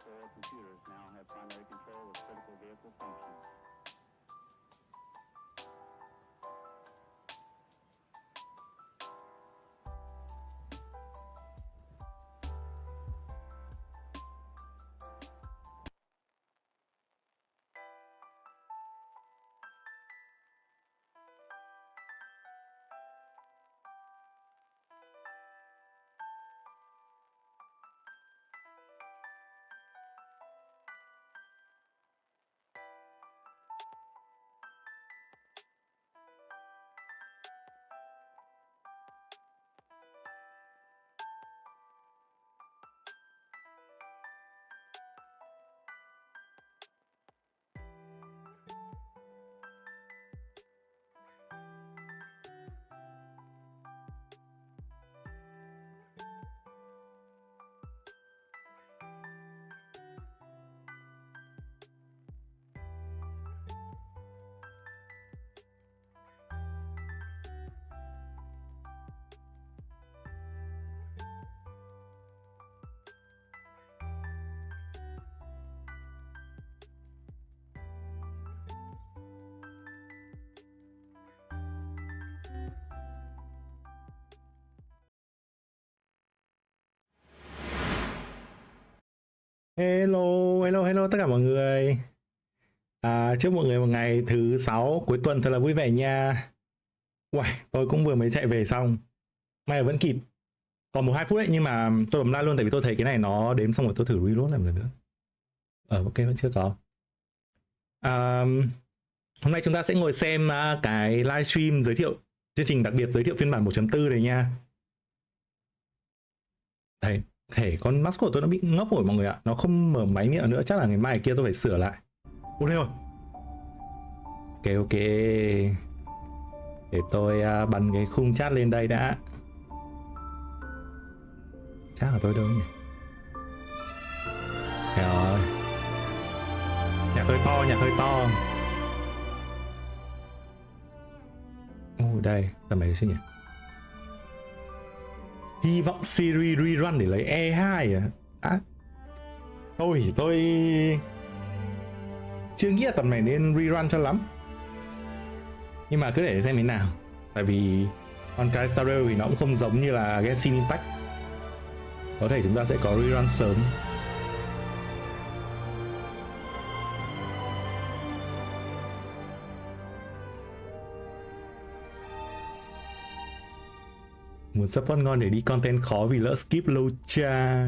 control computers now have primary control of critical vehicle functions. Hello tất cả mọi người. Chúc mọi người một ngày thứ 6 cuối tuần thật là vui vẻ nha. Uầy, tôi cũng vừa mới chạy về xong. May là vẫn kịp. Còn 1-2 phút đấy, nhưng mà tôi bấm like luôn tại vì tôi thấy cái này nó đếm xong rồi tôi thử reload lại một lần nữa. Ok, vẫn chưa có. Hôm nay chúng ta sẽ ngồi xem cái livestream giới thiệu chương trình đặc biệt giới thiệu phiên bản 1.4 này nha. Đây, thể con mouse của tôi nó bị ngốc rồi mọi người ạ. Nó không mở máy nữa, chắc là ngày mai kia tôi phải sửa lại. Ủa đây rồi. Ok. Để tôi bắn cái khung chat lên đây đã. Chắc là tôi đâu nhỉ? Rồi. Nhạc hơi to. Đây, tầm này chứ nhỉ? Hy vọng series rerun để lấy E2 à? Tôi chưa nghĩ là tầm này nên rerun cho lắm. Nhưng mà cứ để xem thế nào. Tại vì Honkai Star Rail thì nó cũng không giống như là Genshin Impact. Có thể chúng ta sẽ có rerun sớm. Muốn support ngon để đi content khó vì lỡ skip lâu cha.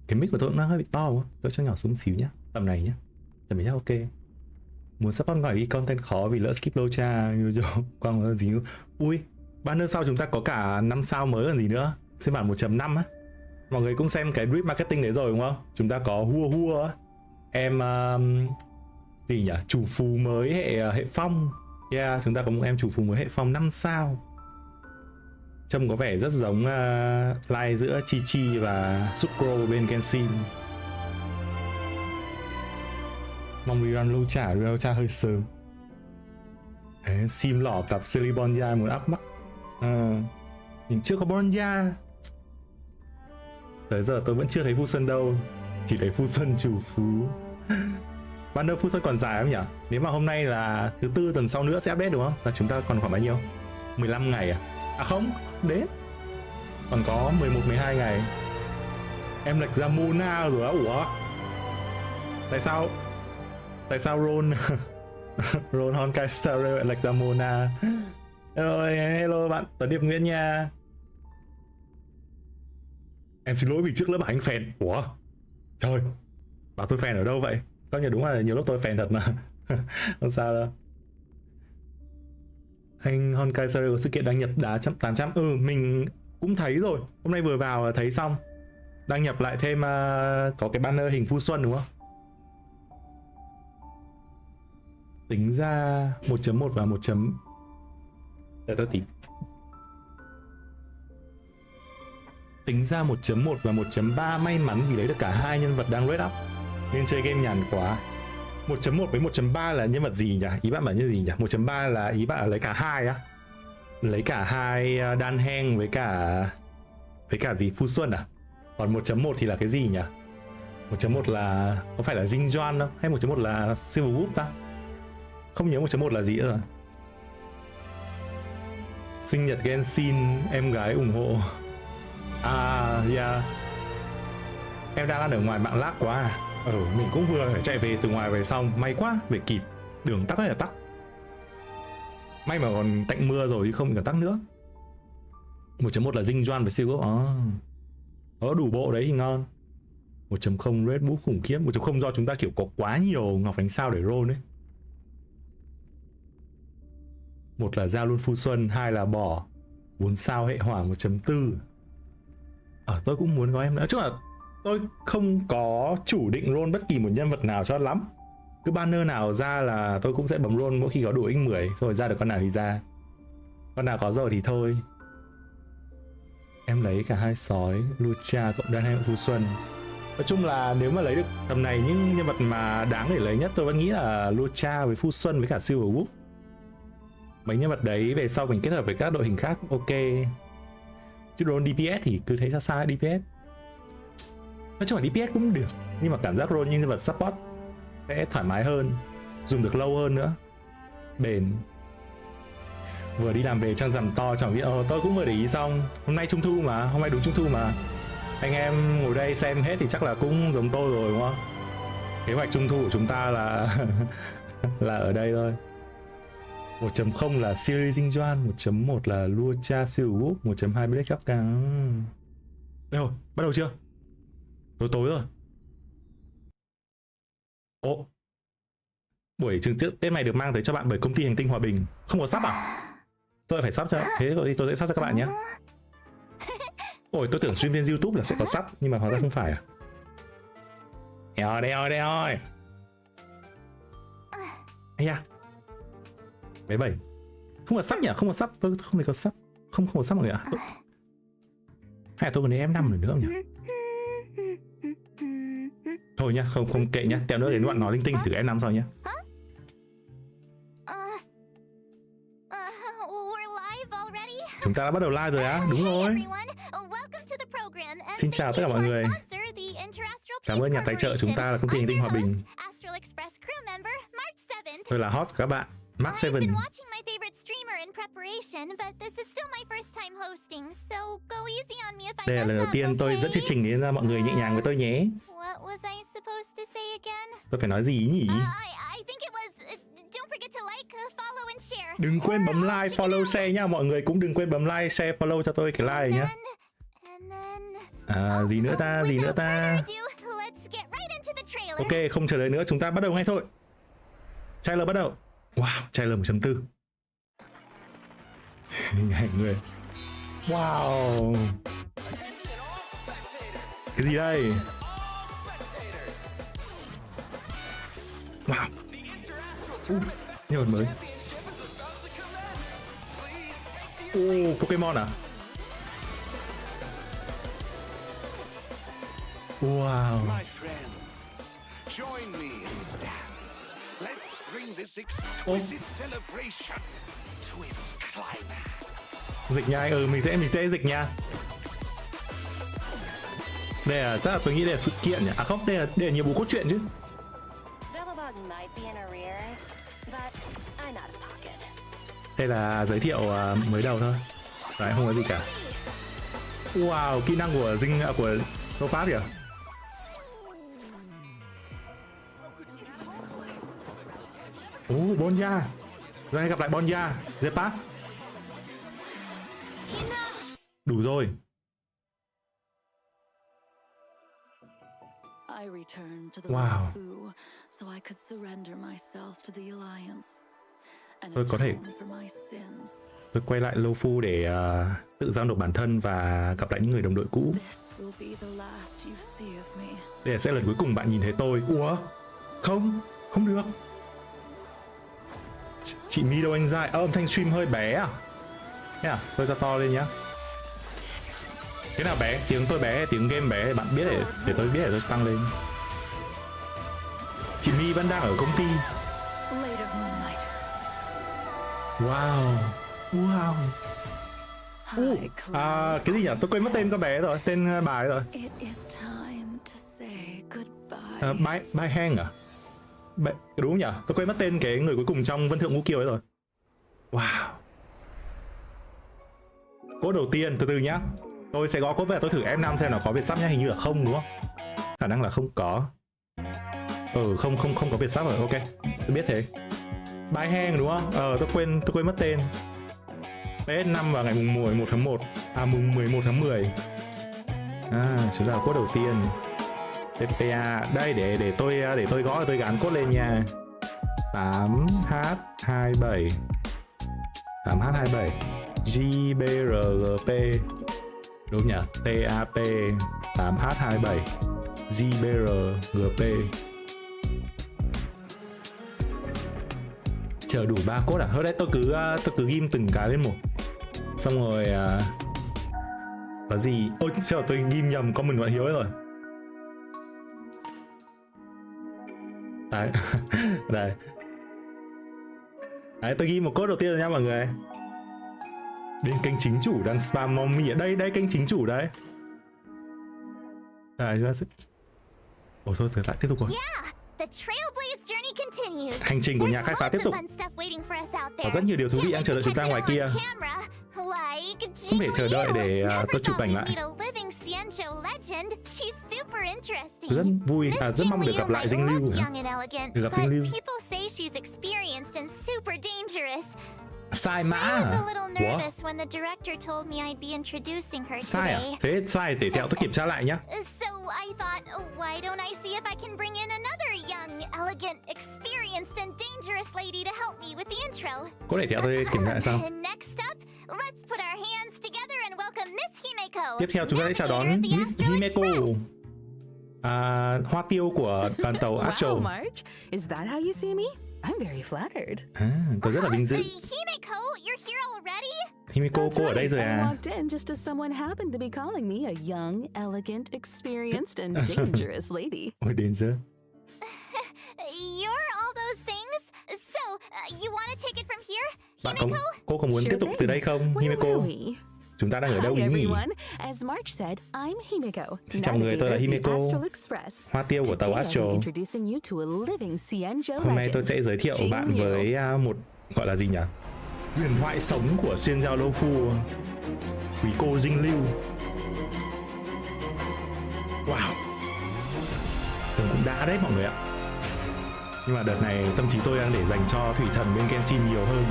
Cái mic của tôi nó hơi bị to quá. Tôi cho nhỏ xuống xíu nhá. Tầm này nhá. Tầm này nhá, ok. Muốn support ngon để đi content khó vì lỡ skip lâu cha. Quang là gì. Ui, banner sau chúng ta có cả 5 sao mới còn gì nữa. Phiên bản 1.5 á. Mọi người cũng xem cái drip marketing đấy rồi đúng không? Chúng ta có hua em gì nhỉ? Chủ phù mới hệ phong. Yeah, chúng ta có một em chủ phù mới hệ phong 5 sao. Trông có vẻ rất giống line giữa Chi và Sucro bên Genshin. Mong rerun lâu trả hơi sớm. Đấy, sim lỏ cặp Silly Bonja muốn up mắt. Mình chưa có Bonja. Tới giờ tôi vẫn chưa thấy Phu Xuân đâu. Chỉ thấy Phu Xuân chủ phú. Banner Phu Xuân còn dài không nhỉ? Nếu mà hôm nay là thứ tư tuần sau nữa sẽ update đúng không? Là chúng ta còn khoảng bao nhiêu? 15 ngày à? À không, đến. Còn có 11-12 ngày. Em lệch ra Mona rồi á. Ủa? Tại sao Ron Honkai Star Rail lại lệch ra Mona? Hello bạn, Tuấn Điệp Nguyễn nha. Em xin lỗi vì trước lớp bảo anh phèn. Ủa? Trời, bảo tôi phèn ở đâu vậy? Có nhờ đúng là nhiều lúc tôi phèn thật mà. Không sao đâu. Anh Honkai Star Rail có sự kiện đăng nhập đá 800. Mình cũng thấy rồi. Hôm nay vừa vào thấy xong. Đăng nhập lại thêm có cái banner hình Phu Xuân đúng không? Tính ra 1.1 và 1. Để tôi tính. Tính ra 1.1 và 1.3 may mắn vì lấy được cả hai nhân vật đang rate up. Nên chơi game nhàn quá. 1.1 với 1.3 là nhân vật gì nhỉ? Ý bạn bảo như gì nhỉ? 1.3 là ý bạn là lấy cả hai á? Lấy cả hai đan heng với cả gì? Phu Xuân à? Còn 1.1 thì là cái gì nhỉ? 1.1 là có phải là Dinh Doan đâu, hay 1.1 là Silver Whoop ta? Không nhớ 1.1 là gì nữa rồi. Sinh nhật Genshin, em gái ủng hộ. Yeah. Em đang ăn ở ngoài mạng lag quá à. Mình cũng vừa phải chạy về từ ngoài về xong, may quá về kịp. Đường tắc hay là tắc. May mà còn tạnh mưa rồi chứ không còn tắc nữa. 1.1 là Dinh Doan với Silver Whoop. Có đủ bộ đấy thì ngon. 1.0 Red Bull khủng khiếp. 1.0 do chúng ta kiểu có quá nhiều ngọc ánh sao để roll ấy. Một là giao luôn phu xuân, hai là bỏ 4 sao hệ hỏa 1.4. Tôi cũng muốn có em nữa. Chứ là tôi không có chủ định roll bất kỳ một nhân vật nào cho lắm. Cứ banner nào ra là tôi cũng sẽ bấm roll mỗi khi có đủ x10. Rồi ra được con nào thì ra. Con nào có rồi thì thôi. Em lấy cả hai sói, Lucha cộng đan hay phu xuân. Nói chung là nếu mà lấy được tầm này những nhân vật mà đáng để lấy nhất tôi vẫn nghĩ là Lucha với Phu Xuân với cả Silver Whoop. Mấy nhân vật đấy về sau mình kết hợp với các đội hình khác ok. Chứ roll DPS thì cứ thấy xa xa DPS. Nói chung là DPS cũng được, nhưng mà cảm giác roll như nhân vật support sẽ thoải mái hơn, dùng được lâu hơn nữa, bền. Vừa đi làm về trăng rằm to chẳng biết tôi cũng vừa để ý xong. Hôm nay Trung thu mà, hôm nay đúng Trung thu mà. Anh em ngồi đây xem hết thì chắc là cũng giống tôi rồi đúng không? Kế hoạch Trung thu của chúng ta là là ở đây thôi. 1.0 là series Dinh Doan, 1.1 là Lucha Silver Whoop, 1.2 Black Kapka. Đây rồi, bắt đầu chưa? Tối rồi. Buổi trường Tết này được mang tới cho bạn bởi công ty hành tinh hòa bình. Không có sắp à? Tôi phải sắp cho. Thế thì tôi sẽ sắp cho các bạn nhé. Ôi, tôi tưởng stream trên YouTube là sẽ có sắp, nhưng mà hóa ra không phải à? Đây rồi. Ây da. Bé 7. Không có sắp nhỉ? Không có sắp, tôi không thấy có sắp. Không có sắp mọi người ạ. Hay là tôi còn đến F5 nữa không nhỉ? Thôi nhá, không kệ nhá. Tẹo nữa đến đoạn nói linh tinh thử F5 sau nhá. Chúng ta đã bắt đầu live rồi á? Đúng rồi. Xin chào tất cả mọi người. Cảm ơn nhà tài trợ chúng ta là công ty hành tinh hòa bình. Tôi là host của các bạn, Mark 7. Đây là lần đầu tiên tôi dẫn chương trình đến ra mọi người nhẹ nhàng với tôi nhé. Tôi phải nói gì nhỉ? Đừng quên bấm like, follow, share nhá. Mọi người cũng đừng quên bấm like, share, follow cho tôi cái like này nhá. Gì nữa ta? Ok, không chờ đợi nữa, chúng ta bắt đầu ngay thôi. Trailer bắt đầu. Wow, trailer 1.4. Hình ảnh người. Wow. Cái gì đây? Wow. Nhân vật mới. Pokemon à? Wow. Dịch nha anh, mình sẽ dịch nha. Đây là chắc là tôi nghĩ đây là sự kiện nhỉ? À không, đây là nhiệm vụ cốt truyện chứ. Đây là giới thiệu mới đầu thôi. Đấy, không có gì cả. Wow, kỹ năng của của Topaz kìa. Bonja. Rồi gặp lại Bonja, Zepat. Đủ rồi. Wow. Tôi quay lại Lofu để tự giao nộp bản thân và gặp lại những người đồng đội cũ. Đây sẽ là lần cuối cùng bạn nhìn thấy tôi. Ủa? Không được. Chị Mi đâu anh dai? Âm thanh stream hơi bé à? Thế à? Tôi ra to lên nhá. Thế nào bé? Tiếng tôi bé, tiếng game bé, bạn biết để tôi biết để tôi tăng lên. Chị Mi vẫn đang ở công ty. Wow. Cái gì nhỉ? Tôi quên mất tên con bé rồi, tên bà ấy rồi. Bai Hang à? Đúng không nhỉ? Tôi quên mất tên cái người cuối cùng trong Vân Thượng Ngũ Kiều ấy rồi. Wow. Cốt đầu tiên, từ từ nhá. Tôi sẽ gõ cốt về, tôi thử F5 xem nó có Việt sắp nhá, hình như là không đúng không? Khả năng là không có. Không có Việt sắp rồi, ok. Tôi biết thế. Bai Hang đúng không? Tôi quên mất tên. PS5 vào ngày mùng 11 tháng 1. Mùng 11 tháng 10. Chính là cốt đầu tiên. TPA. Đây để tôi gõ, tôi gắn cốt lên nha. 8H27 8H27 GBRGP. Đúng nhỉ? TAP 8H27 GBRGP. Chờ đủ 3 cốt à? Thôi đấy, tôi cứ ghim từng cái lên một. Xong rồi có gì? Ôi trời, tôi ghim nhầm comment bạn Hiếu ấy rồi. Đấy. Đây. Đấy, tôi ghi một code đầu tiên rồi nha mọi người. Bên kênh chính chủ đang spam mommy ở đây, kênh chính chủ đấy. Đấy, chúng ta sẽ... Ồ thôi, lại tiếp tục rồi. Hành trình của nhà khai phá tiếp tục. Có rất nhiều điều thú vị đang chờ đợi chúng ta ngoài kia. Không thể chờ đợi để tôi chụp ảnh lại. Rất vui, rất mong được gặp lại Dinh Lưu. Được gặp Dinh Lưu. Sai mã à? Ủa? Sai à? Thế sai để theo tôi kiểm tra lại nhá. Có thể theo tôi kiểm tra lại sao? Tiếp theo chúng ta sẽ chào đón Miss Himeko, hoa tiêu của đoàn tàu Astro. Wow, Marge, is that how you see me? I'm very flattered. Tôi rất là vinh dự. Himeko, you're here already? Himeko, cô ở đây rồi I à? walked in just as someone happened to be calling me a young, elegant, experienced, and dangerous lady. Ôi, danger. You're all those things. So, you want to take it from here, Bạn Himeko? cô có muốn tiếp tục từ đây không, Where Himeko? were we? Chúng ta đang ở đâu Hi ý nhỉ? everyone. As Marge said, I'm Himeko. Xin chào người, tôi là navigator of the Himeko, Astral Express. hoa tiêu của tàu Today I'll Astro. be introducing you to a living Xianzhou Hôm nay tôi legend, sẽ giới thiệu bạn Jingliu. với một gọi là gì nhỉ? Huyền thoại sống của Xiên Giao Lâu Phu, quý cô Dinh Lưu. Wow, trông cũng đã đấy mọi người ạ. Nhưng mà đợt này tâm trí tôi đang để dành cho thủy thần bên Genshin nhiều hơn.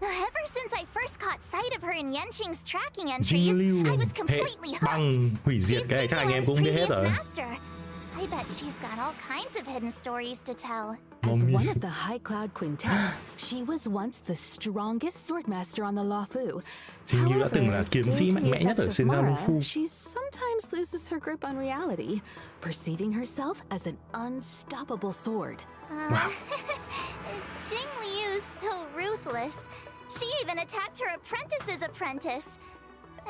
Ever since I first caught sight of her in Yenching's tracking entries, Jingliu, I was hệ completely hooked. băng hủy diệt, cái này chắc anh em cũng biết hết rồi. I bet she's got all kinds of hidden stories to tell. As Mommy. one of the High Cloud Quintet, she was once the strongest swordmaster on the Luofu. Jingliu đã từng là kiếm sĩ mạnh mẽ nhất ở Xiên Giao Lâu Phu. She sometimes loses her grip on reality, perceiving herself as an unstoppable sword. Wow. Jingliu's so ruthless. She even attacked her apprentice's apprentice.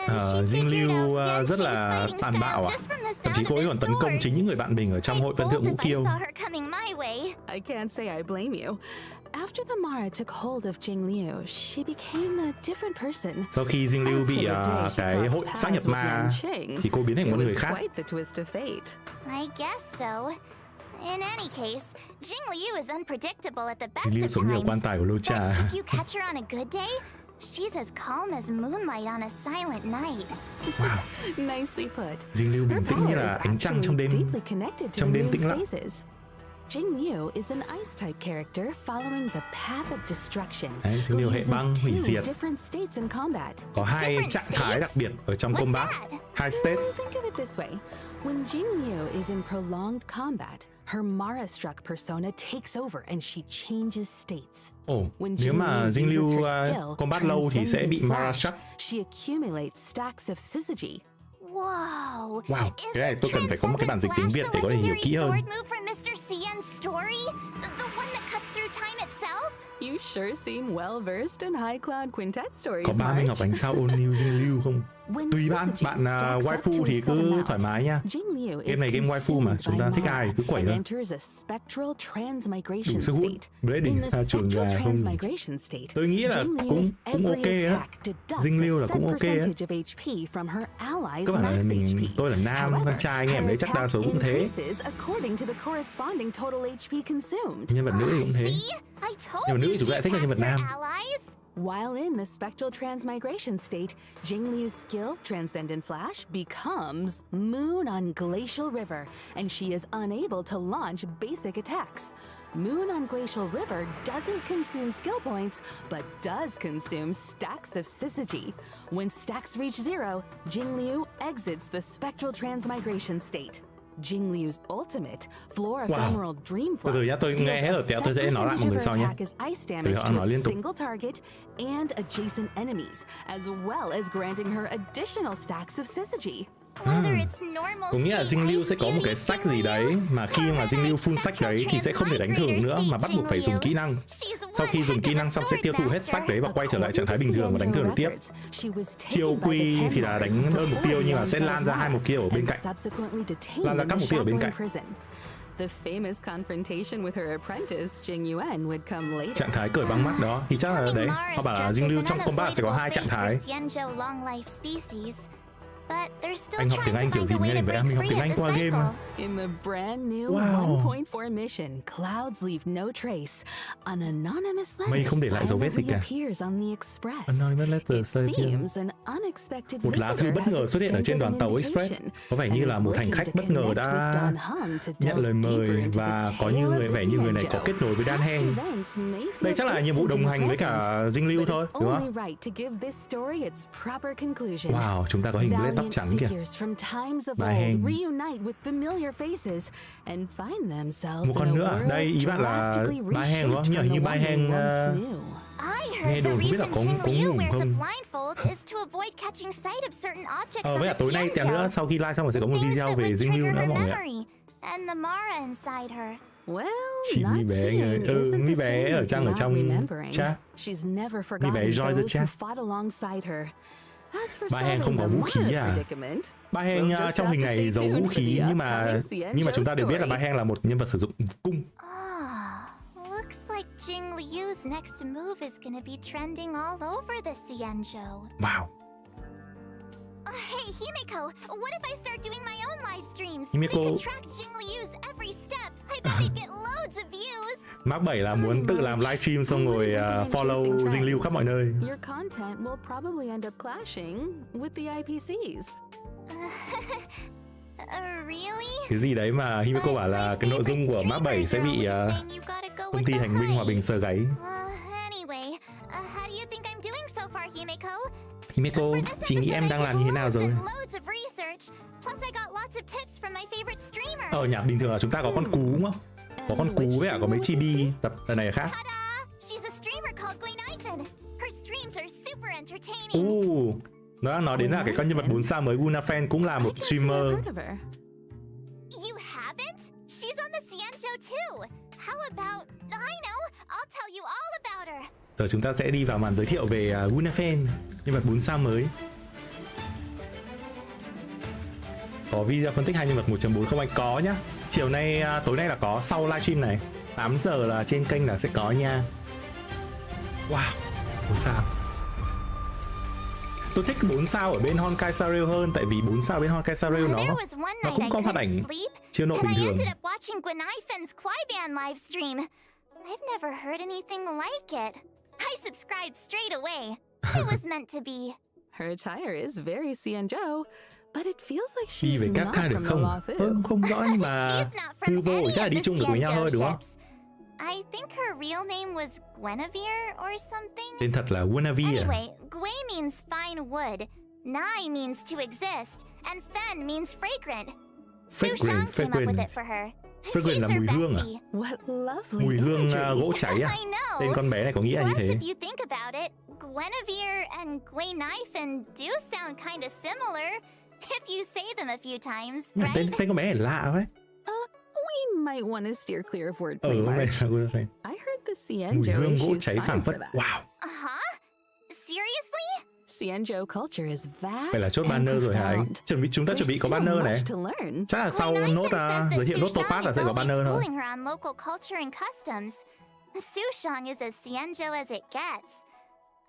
And she Dinh figured Lưu out Yenching's rất là fighting tàn style bạo à? just from the Thậm chí sound cô of ấy his còn tấn công swords. chính những người bạn mình ở trong hội Vân Thượng Ngũ Bold if Kiêu. I saw her coming my way. I can't say I blame you. After the Mara took hold of Jingliu, she became a different person. Sau khi Dinh Lưu As bị for the day she cái crossed hội xác nhập paths with ma Yanqing, thì cô biến thành it một was người khác. quite the twist of fate. I guess so. In any case, Jingliu is unpredictable at the best Dinh Lưu of sống nhiều quan times. tài của Lô But Trà. if you catch her on a good day, she's as calm as moonlight on a silent night. Wow. Nicely put. Dinh Lưu Her bình tĩnh như power là is ánh trăng trong actually đêm. deeply connected to trong the đêm tĩnh moon's lặng. phases. Jingliu is an ice-type character following the path of destruction. Đấy, Dinh who Lưu hệ uses băng hủy two diệt. different states in combat. Có hai Different trạng thái states? đặc biệt ở trong What's combat. that? Hai state. Think of it this way. When Jingliu is in prolonged combat, her Mara-struck persona takes over and she changes states. Ồ, When nếu mà Jingliu Dinh Lưu uses her skill, combat lâu thì sẽ bị Transcendent Mara Flash, struck. she accumulates stacks of syzygy. Whoa. Wow, Is cái này it tôi cần phải có một cái bản dịch tiếng Việt để có thể hiểu kỹ hơn. Sword move from Mr. Cien's story? The one that cuts through time itself? You sure seem well-versed in High Cloud Quintet stories, Có 30 Marge. ngọc ánh sao ôn lưu Dinh Lưu không? When Tùy bạn, syzygy bạn stacks up waifu to a thì set cứ amount, thoải mái nha. Jingliu Jingliu Game is này game waifu mà, consumed chúng by ta thích ai Mara cứ quẩy and thôi. enters a spectral transmigration Đủ sức hút. state. Brady, In the chuồng spectral gà không. transmigration state, Tôi nghĩ là Jingliu's cũng every ok á. attack deducts Jingliu a là set cũng ok á. percentage of HP from her allies' Các bạn là max mình, HP. tôi là nam, However, con trai, anh em her đấy chắc đa số attack cũng thế. increases according to the corresponding total HP consumed. Nhân vật nữ thì cũng thế. See? I told Nhưng mà nữ you thì chúng she lại thích là nhân vật attacks nam. her allies. While in the spectral transmigration state, Jingliu's skill, Transcendent Flash, becomes Moon on Glacial River, and she is unable to launch basic attacks. Moon on Glacial River doesn't consume skill points, but does consume stacks of syzygy. When stacks reach 0, Jingliu exits the spectral transmigration state. Jingliu's ultimate, Floor Ephemeral Dream Từ từ nhá, tôi nghe hết rồi, tôi sẽ nói lại mọi người sau nhé. Từ họ nói liên tục. Single target and adjacent enemies, as well as granting her additional stacks of syzygy. Whether it's normal Có nghĩa là state Jingliu ice sẽ có một cái beauty sách gì đấy Jingliu, mà khi mà Jingliu full sách đấy thì sẽ không thể đánh thường nữa mà bắt buộc phải dùng kỹ năng. Sau khi dùng kỹ năng xong sẽ tiêu thụ hết sách đấy và quay trở lại trạng thái bình thường và đánh thường được tiếp. Chiêu quy thì là đánh đơn mục tiêu nhưng mà sẽ lan ra 2 mục tiêu ở bên cạnh. Lan ra các mục tiêu ở bên cạnh. The famous confrontation with her apprentice Jing Yuan would come later. Trạng thái cởi băng mắt đó thì chắc là đấy. Họ bảo là Jingliu trong combat sẽ có 2 trạng thái. Anh học tiếng Anh kiểu gì nghe này vậy? Mình học tiếng Anh qua game mà. In the brand new Wow. 1.4 mission, Clouds Leave No Trace, an anonymous Mây letter không để lại dấu vết gì silently cả. appears on the Express. Anonymous letter It silently. seems an unexpected Một lá thư visitor bất has ngờ xuất hiện ở trên đoàn tàu extended Express. invitation Có vẻ như and là is một hành looking khách to bất ngờ connect đã with Don Hum to nhận delve lời deeper mời into và the có như tale người of vẻ như người này có Xianzhou. kết nối với Dan Past Heng. events may Đây feel chắc là nhiệm vụ distant đồng in the hành với cả present, Jingliu but thôi, it's đúng không? only right to give this story its proper conclusion. Wow, chúng ta có hình blade tóc Valiant trắng kìa. figures from times of Ba old Heng. reunite with familiar faces and find themselves Một con in a nữa, world đây ý bạn là drastically Ba Heng đúng không? reshaped Nhưng from như the Ba one Heng they once knew. I nghe heard the đồn không biết là reason có Jingliu ngủ wears a không? blindfold is to avoid catching sight of certain objects on Với the cả tối nay tẹo nữa Xianzhou. sau khi live xong rồi sẽ có một Things video that về would Jingliu trigger nữa her mọi người ạ. memory and the Mara inside her. Well, Chị not Mi bé anh ơi. seeing isn't Mi the bé same ở as trang not remembering. chat. She's never bé forgotten join the those who chat. fought alongside her. As for Ba Heng solving không có the vũ khí Mara à? predicament, Ba Heng we'll just trong have hình to này stay giấu tuned vũ for khí the nhưng mà upcoming chúng ta đều biết là Xianzhou Ba Heng là một nhân vật sử dụng cung. Looks like Jingliu's next move is gonna be trending all over the Xianzhou. Wow. Hey, Himeko, what if I start doing my own live streams? Himeko- They could track Jingliu's every step. I bet they'd get loads of views. Mark 7 là muốn tự làm livestream xong rồi follow Jingliu khắp mọi nơi. your content will probably end up clashing with the IPCs. Really? Cái gì đấy mà Himeko bảo là cái nội dung của Mark 7 sẽ bị công ty hành binh hòa bình sờ gáy. Anyway, how do you think I'm doing so far, Himeko? Himeko, chị nghĩ em đang làm như thế nào rồi? Nhạc bình thường là chúng ta có con cú đúng không? Có con cú với cả có mấy chibi, tập này là khác. Nó đang nói đến là cái con nhân vật 4 sao mới Gunafen cũng là một streamer. You haven't? She's on the Xianzhou too. How about I know, I'll tell you all about her. Giờ chúng ta sẽ đi vào màn giới thiệu về Gunafen, nhân vật 4 sao mới. Có video phân tích hai nhân vật 1.4 không anh? Có nhá. Chiều nay, tối nay là có, sau livestream này 8 giờ là trên kênh là sẽ có nha. Wow, 4 sao. Tôi thích 4 sao ở bên Honkai Star Rail hơn, tại vì 4 sao bên Honkai Star Rail nó cũng có phát ảnh chiếu nộ bình thường. I've never heard anything like it. I subscribed straight away. It was meant to be. Her attire is very Xianzhou, but it feels like Đi về she's các not ca được from the không? Loth Không rõ nhưng mà She's not hư from vô any chắc là of đi the chung được với nhau thôi đúng không? ships. I think her real name was Guinevere or something. Tên thật là Guinevere. Anyway, Gui means fine wood, Nai means to exist, and Fen means fragrant. Su Shang came up with it for her. Fragrant là She's her mùi hương à? bestie. What lovely Mùi hương imagery. gỗ cháy à? I know. Tên con bé này có nghĩa là như Plus, thế. if you think about it, Guinevere and Guinaifen do sound kind of similar if you say them a few times, Nhưng mà right? tên con bé này lạ đấy. We might want to steer clear of wordplay, Con bé Marge. là Guinevere. I heard the Mùi Xianzhou hương is gỗ she's cháy fine phảng for phất. that. Wow. Uh-huh? Seriously? Xianzhou culture is vast. Phải là chốt and banner rồi hả anh? profound. Chúng ta chuẩn bị có There's banner still này. much to learn. Chắc là sau When nốt Nathan says that giới thiệu nốt Su Topaz Shang là is sẽ có only banner thôi. schooling her on local culture and customs. Su Shang is as Xianzhou as it gets.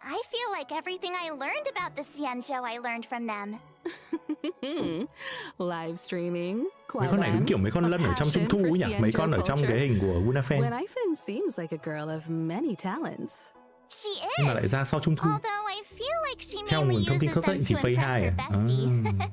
I feel like everything I learned about the Xianzhou I learned from them. Live streaming. Mấy con này đúng kiểu mấy con lân ở trong Trung Thu ấy nhỉ? Mấy con ở trong cái hình của Gunafen. When Ifan seems like a girl of many talents. She Nhưng mà is. lại ra sau Trung Thu. Although I feel like she Theo mainly nguồn thông tin uses khớp them thì to Phase impress 2 her à? bestie.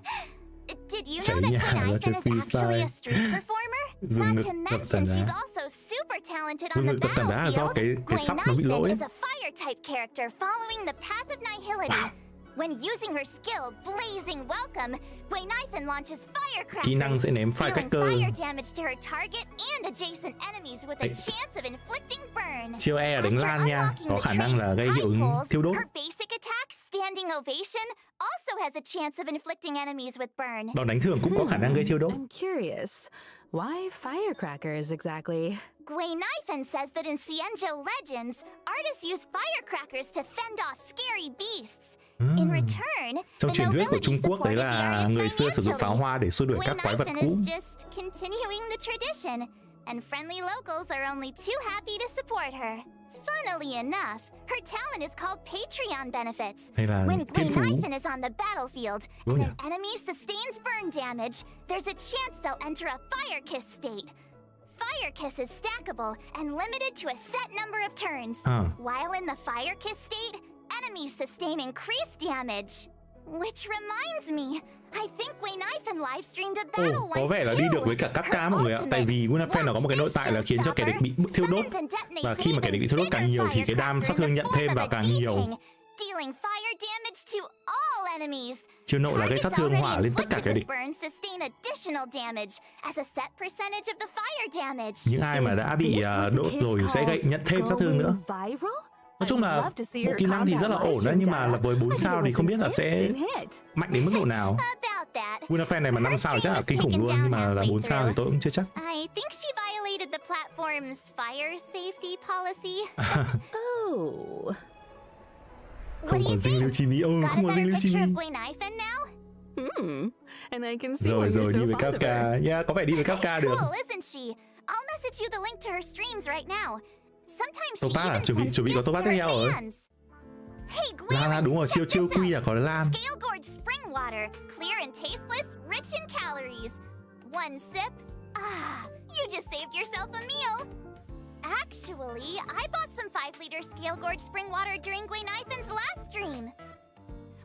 Did you know that Queen Ifan is actually a street performer? Dùng Not ngực to đập mention tàn she's đá. also super talented Dùng on the ngực đập tàn đá là do battlefield. cái sắp nó bị Queen lỗi. Ifan is a fire type character following the path of nihility. When using her skill, Blazing Welcome, Queen Ifan launches firecrackers, Kỹ năng sẽ ném dealing firecracker. fire damage to her target and adjacent enemies with a chance of inflicting burn. Chiêu E là đánh lan nha, có khả năng là gây hiệu ứng thiêu đốt. Her basic attack, Standing Ovation, also has a chance of inflicting enemies with burn. Đòn đánh thường cũng có khả năng gây thiêu đốt. I'm curious. Why firecrackers exactly? Gui Ifan says that in Xianzhou legends, artists use firecrackers to fend off scary beasts. In return, Trong the truyền thuyết của Trung nobility Quốc đấy supported the là artist người xưa sử dụng pháo financially. hoa để xua đuổi Gui các quái vật Ifan cũ. is just continuing the tradition, and friendly locals are only too happy to support her. Funnily enough, her talent is called Patreon benefits. Hay là When thiên Gui phú. Ifan is on the battlefield Đúng and nhỉ? an enemy sustains burn damage, there's a chance they'll enter a fire kiss state. Fire Kiss is stackable and limited to a set number of turns. While in the Fire Kiss state, enemies sustain increased damage. Which reminds me, I think Wayne Ifan livestreamed a battle Ồ, có once vẻ là đi được với cả too. Kafka mọi người ạ. Tại vì Gunafen nó có một cái nội tại là khiến cho kẻ địch bị thiêu đốt. Và khi mà kẻ địch bị thiêu đốt càng nhiều thì cái đam sát thương nhận thêm vào càng nhiều. Dealing fire damage to all enemies. Chiêu nộ là gây sát thương hỏa lên tất cả kẻ địch. Những ai mà đã bị đốt rồi sẽ nhận thêm sát thương nữa. Nói chung là bộ kỹ năng thì rất là ổn đấy, nhưng mà là với 4 sao thì không biết là sẽ mạnh đến mức độ nào. Gunafen này mà 5 sao thì chắc là kinh khủng luôn, nhưng mà là 4 sao thì tôi cũng chưa chắc. I think she violated the platform's fire safety policy. Oh. Không có dinh lưu chi bí. Không có dinh lưu chi bí. And I can see Rồi why you're đi so với fond of her. Kafka. Yeah, có vẻ đi với Kafka được. Cool, isn't she? I'll message you the link to her streams right now. Sometimes she Topaz à? even Chuẩn bị sends có gifts Topaz to tiếp her theo rồi. fans. Hey, Lan đúng rồi, check chiêu this quy out. là có Lan. Scale Gorge spring water, clear and tasteless, rich in calories. One sip, you just saved yourself a meal. Actually, I bought some 5-liter Scale Gorge spring water during Gwen Ifan's last stream.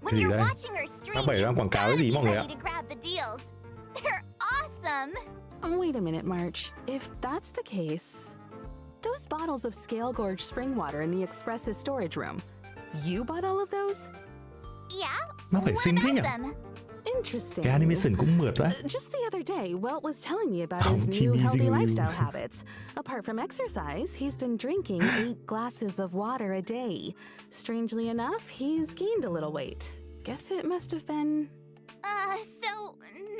When Gì you're đây? watching her stream, Bác Bảy đang you quảng cáo cái gotta gì be mọi người ạ? ready to grab the deals. They're awesome. Wait a minute, March. If that's the case, those bottles of Scale Gorge spring water in the Express's storage room, you bought all of those? Yeah, Nó phải what xinh thế about nhỉ? them? Interesting. Cái animation cũng mượt đấy. Just the other day, Welt was telling me about Oh, his new chibi healthy zing. lifestyle habits. Apart from exercise, he's been drinking 8 glasses of water a day. Strangely enough, he's gained a little weight. Guess it must have been... So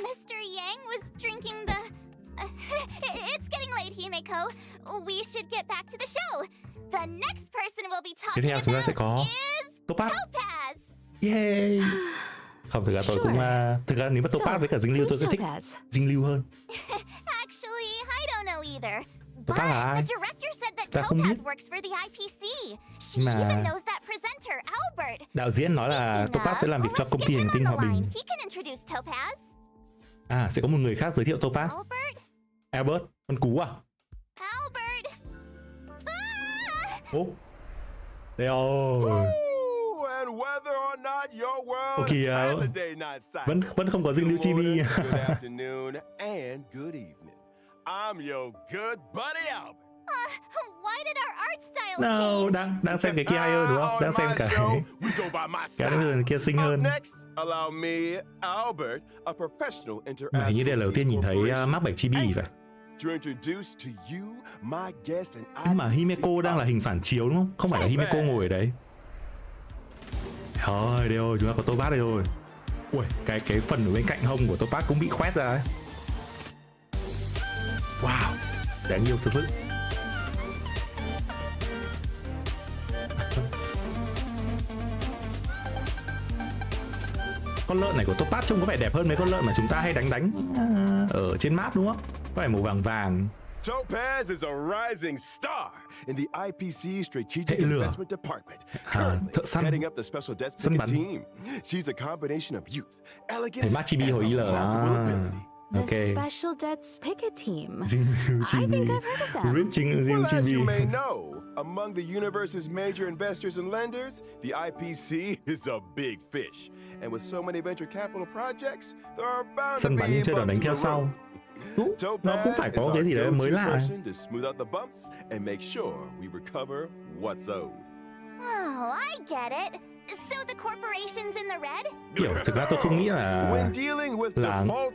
Mr. Yang was drinking the... It's getting late, Himeko. We should get back to the show. The next person we'll be Tiếp talking theo chúng ta sẽ about có is Topaz. Topaz. Yay! Không, thực ra tôi cũng thực ra nếu mà Topaz với cả Dinh Lưu tôi sẽ thích Dinh Lưu hơn. Actually, I don't know either. But Topaz là ai? the director said that Ta không Topaz biết. works for the IPC. She Mà even knows that presenter, Albert. đạo diễn nói là Topaz sẽ làm việc cho công ty hành tinh hòa bình. He can introduce Topaz. À, sẽ có một người khác giới thiệu Topaz. Albert? Albert, con cú à? Albert. Ố, đây rồi. Ồ kìa, vẫn không có Dinh Lưu Chibi. Good afternoon and good evening. I'm your good buddy Albert. Why did our art style No, change? đang xem cái kia hay hơn đúng không? Đang xem cái animation kia xinh hơn. Next, allow me, Albert, a professional Mà hình như đây là lần đầu tiên nhìn thấy map 7 chibi vậy. To introduce to you my guest and Nhưng mà Himeko đang là hình phản chiếu đúng không? Không phải là Himeko ngồi ở đấy. Thôi, đây rồi, chúng ta có Topaz đây rồi. Ui, cái phần ở bên cạnh hông của Topaz cũng bị khoét ra đấy. Wow, đáng yêu thực sự. con lợn này của Topaz trông có vẻ đẹp hơn mấy con lợn mà chúng ta hay đánh ở trên map đúng không? Có vẻ màu vàng vàng. Topaz is a rising star in the IPC Strategic Investment Department. Currently heading up the Special Debts Picket Team. She's a combination of youth, elegance, and remarkable ability. The Special Debts Picket Team. I think I've heard of them. Well, as you may know, among the universe's major investors and lenders, the IPC is a big fish. And with so many venture capital projects, there are bound to be bumps in the road. Nó cũng phải có cái gì đấy mới lạ. To smooth out the bumps and make sure we recover what's owed. Oh, I get it. So the corporations in the red? Kiểu thực ra tôi không nghĩ là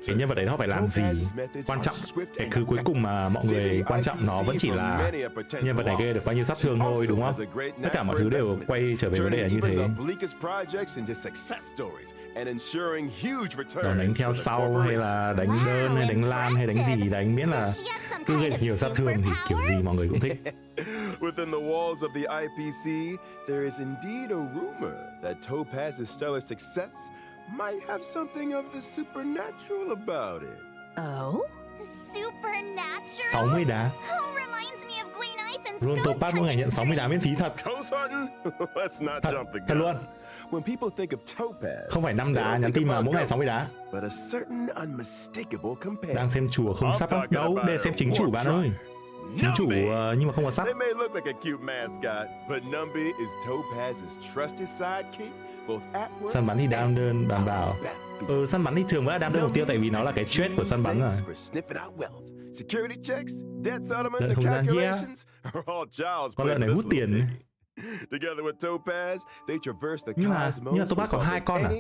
cái nhân vật đấy nó phải làm gì quan trọng. Cái thứ cuối cùng mà mọi người quan trọng nó vẫn chỉ là nhân vật này gây được bao nhiêu sát thương thôi, đúng không? Tất cả mọi thứ đều quay trở về vấn đề là như thế. Nó đánh theo sau hay là đánh đơn hay đánh lan hay đánh gì đánh, miễn là cứ gây được nhiều sát thương thì kiểu gì mọi người cũng thích. Within the walls of the IPC, there is indeed a rumor that Topaz's stellar success might have something of the supernatural about it. Oh? Supernatural? 60 đá. Oh, reminds me of Glen Ivan's Luôn Topaz mỗi ngày nhận 60 đá miễn phí thật. Let's not jump the gun. Luôn. When people think of Topaz, không phải 5 đá nhắn tin mà mỗi ngày 60 đá. But a certain unmistakable companion. Đang xem chùa không sắp đâu, để xem chính chủ bạn ơi. Chính chủ nhưng mà không có sắp. They may look like a cute mascot, but Numby is Topaz's trusted sidekick, both at work. Săn bắn thì đam đơn đảm bảo. Săn bắn thì thường vẫn là đam đơn mục tiêu tại vì nó là cái trait của săn bắn rồi. Security checks, debt settlements and calculations are all child's play. Con lợn này hút tiền. Together with Topaz, they traverse the nhưng mà Topaz có 2 con à?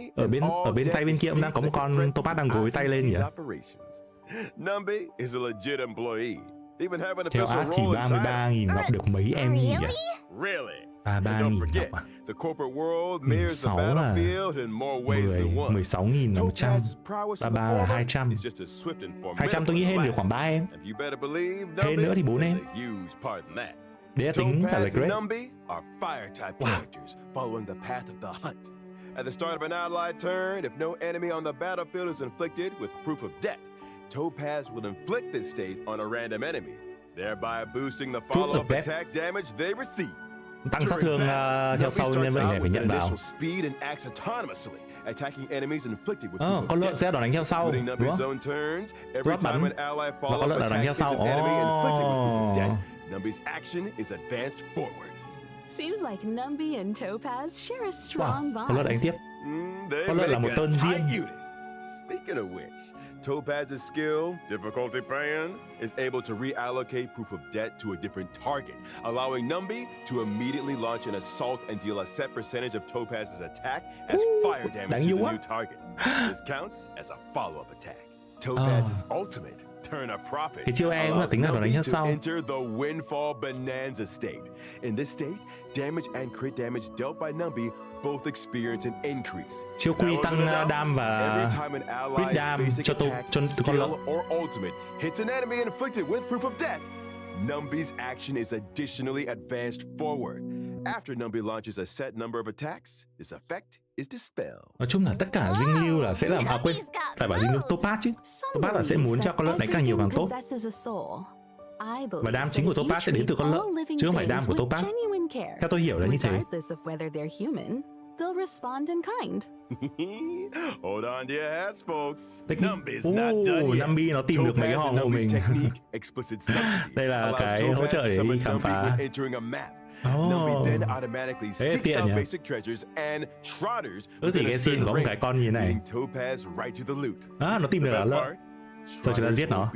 Ở bên tay bên kia cũng đang có một con Topaz đang gối tay lên nhỉ? Numby is a legit employee. Theo ad thì 33.000 ngọc được mấy em nhỉ? 33.000 ngọc à? 16 là 16.000 là 100, 33 là 200. 200 tôi nghĩ hên được khoảng 3 em. Hên nữa thì 4 em. Để tính cả lệch rate. At the start of an allied turn, if no enemy on the battlefield is inflicted with proof of debt, Topaz will inflict this state on a random enemy, thereby boosting the follow-up attack damage they receive. Tăng sát thương theo sau nhân vật này phải nhận vào. Con lợn sẽ đòn đánh theo sau, đúng không? Drop bắn và con lợn đòn đánh theo sau. Numby's action is advanced forward. Seems like Numby and Topaz share a strong bond. Con lợn đánh tiếp. Con lợn là một tên riêng. Speaking of which, Topaz's skill, difficulty pan, is able to reallocate proof of debt to a different target, allowing Numby to immediately launch an assault and deal a set percentage of Topaz's attack as fire damage to the new target. This counts as a follow-up attack. Topaz's ultimate, turn a profit, cái chiêu E cũng là tính là đánh theo sau. Enter the Windfall Bonanza state. In this state, damage and crit damage dealt by Numby both experience an increase. Chiêu quy tăng đam và crit đam cho con lợn. Or ultimate hits an enemy inflicted with proof of death. Numby's action is additionally advanced forward. After Numby launches a set number of attacks, this effect is dispelled. Nói chung là tất cả dinh lưu là sẽ làm quên, phải bảo dinh lưu Topaz chứ. Topaz là sẽ muốn cho con lợn đánh càng nhiều càng tốt. Và đam chính của Topaz sẽ đến từ con lợn, chứ không phải đam của Topaz. Theo tôi hiểu là như thế. They'll respond in kind. Hold on to your hats, folks. Numby's not done yet. Numby nó tìm được mấy cái hòm của mình. Đây là cái hỗ trợ để đi khám phá. Thế tiện nhỉ? Thì cái scene có một cái con như thế này. Nó tìm được là lợn. Sao chúng ta giết nó?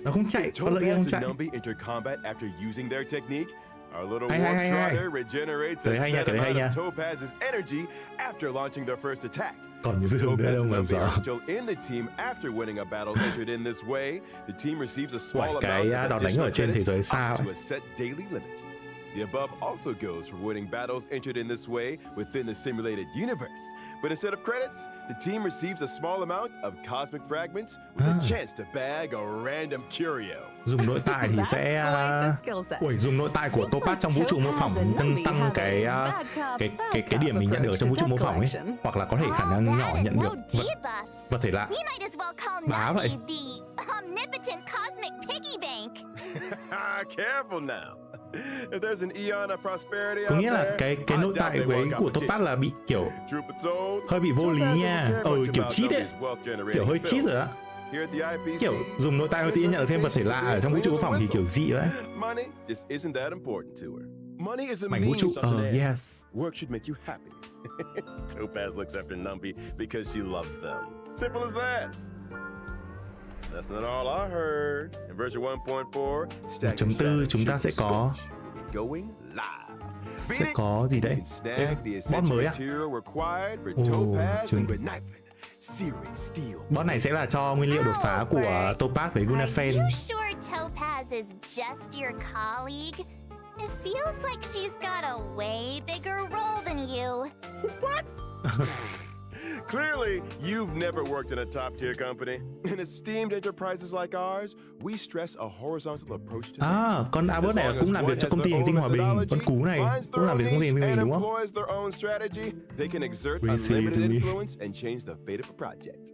Nó không chạy, con lợn kia không chạy. Our little warp trotter regenerates a set amount of Topaz's energy after launching their first attack. Topaz and Numby are still in the team after winning a battle entered in this way. The team receives a small amount of additional credits up to a set daily limit. The above also goes for winning battles entered in this way within the simulated universe. But instead of credits, the team receives a small amount of cosmic fragments with a chance to bag a random curio. Dùng nội tại thì sẽ dùng nội tại của Topaz trong vũ trụ mô phỏng tăng cái điểm mình nhận được trong vũ trụ mô phỏng ấy, hoặc là có thể khả năng nhỏ nhận được vật thể lạ. Bá vậy. Careful now. If there's an eon of prosperity, có nghĩa là cái nội tại của Topaz là bị kiểu hơi bị vô lý nha. Kiểu cheat ấy, kiểu hơi cheat rồi á. Kiểu dùng nội tại đầu tiên nhận được thêm vật thể lạ ở trong vũ trụ mô phỏng thì kiểu dị vậy. Mảnh vũ trụ, yes. Work should make you happy. Topaz looks after Numby because she loves them. Simple as that. That's not all I heard. In version 1.4, 1.4 chúng ta sẽ có gì đấy? Boss mới à? Boss này sẽ là cho nguyên liệu đột phá của Topaz với Gunnafen. Are you sure Topaz is just your colleague? It feels like she's got a way bigger role than you. What? Clearly, you've never worked in a top-tier company. In esteemed enterprises like ours, we stress a horizontal approach to con Albert này cũng làm việc cho công ty hành tinh hòa bình. Con cú này cũng làm việc cho công ty hành tinh hòa bình đúng không? They can exert unlimited influence and change the fate of a project.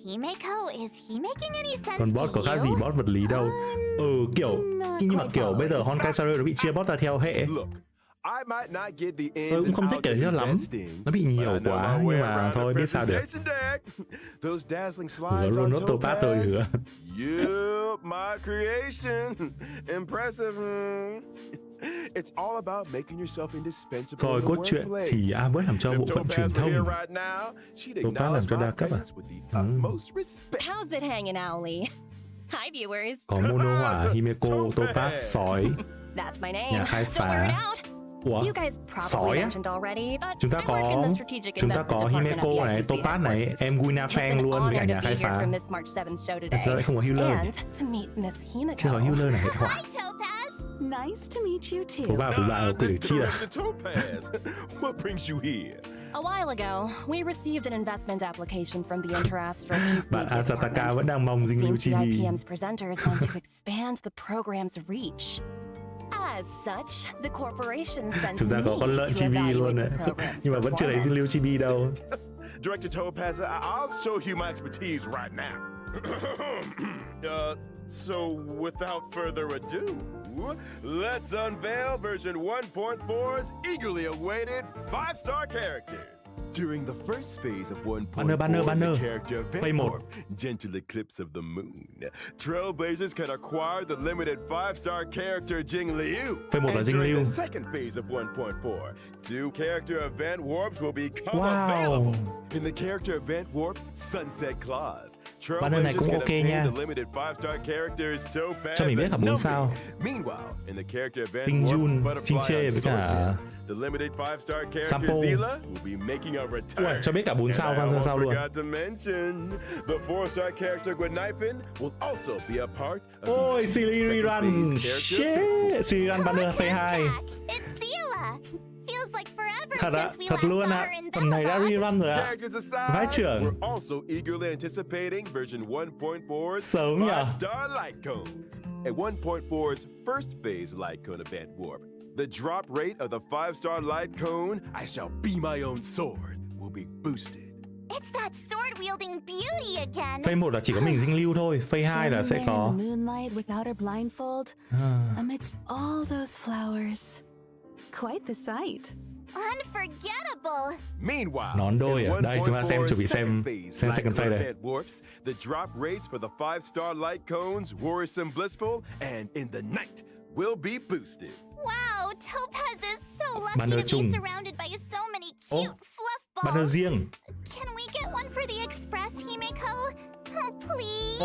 Himeko, is he making any sense Còn boss có khác gì boss vật lý đâu. Kiểu nhưng mà kiểu bây giờ Honkai series nó bị chia boss ra theo hệ. Tôi cũng không thích cái đó lắm. Nó bị nhiều quá, nhưng mà thôi biết sao được. Rồi nó Topaz tôi hứa. Coi cốt truyện thì Albert làm cho bộ phận truyền thông. Topaz làm cho đa cấp à? How's it hanging, Owly? Hi viewers. Có Mono Hỏa, Himeko, Topaz, sói. That's my name. Nhà khai phá. Ủa? Sói á? Chúng ta có Himeko này, Topaz này, em Gunnafen luôn với cả nhà khai phá. Sao lại không có healer? Chưa có healer này hệ hỏa. Nice to meet you too. Phố bà cử chi à? What brings you here? A while ago, we received an investment application from the Interastral Peace Bạn Asataka vẫn đang mong dinh lưu chibi. IPM's presenters want to expand the program's reach. As such, the corporation sent Chúng ta có con lợn chibi luôn đấy. Nhưng mà vẫn chưa thấy dinh lưu chibi đâu. Director Topaz, I'll show you my expertise right now. So without further ado, let's unveil version 1.4's eagerly awaited 5-star characters. During the first phase of 1.4, the character event warp, gentle eclipse of the moon, Trailblazers can acquire the limited 5-star character Jingliu. And during the second phase of 1.4, 2 character event warps will become available. In the character event warp, Sunset Clause, Trailblazers can obtain the limited 5-star characters Topaz and Numby. Meanwhile, in the character event warp, Butterfly Unsorted, the limited 5-star character Zila will be making a return. Cho biết cả 4 sao, 5 sao luôn. Forgot to mention, the 4-star character Gwennyfen will also be a part of Ôi, Silly Run. Shit, Silly Run banner phase 2. It's Zila. Feels like forever Thật since we thật last luôn saw ạ. her in Phần này đã rerun rồi ạ. Characters aside, Vãi trưởng. we're also eagerly anticipating version 1.4's Sớm nhỉ? 5-star light cones. At 1.4's first phase light cone event warp, the drop rate of the 5-star light cone, I shall be my own sword, will be boosted. It's that sword-wielding beauty again. Phase 1 là chỉ có mình dinh lưu thôi, phase 2 là sẽ có. Moonlight without her blindfold, amidst all those flowers. Quite the sight. Unforgettable. Meanwhile, Nón đôi à? Đây chúng ta chuẩn bị xem second phase đây. Warps, the drop rates for the 5-star light cones, worrisome blissful, and in the night will be boosted. Wow, Topaz is so lucky Banner to be chung. surrounded by so many cute fluff balls. Banner riêng. Can we get one for the Express, Himeko? Oh, please.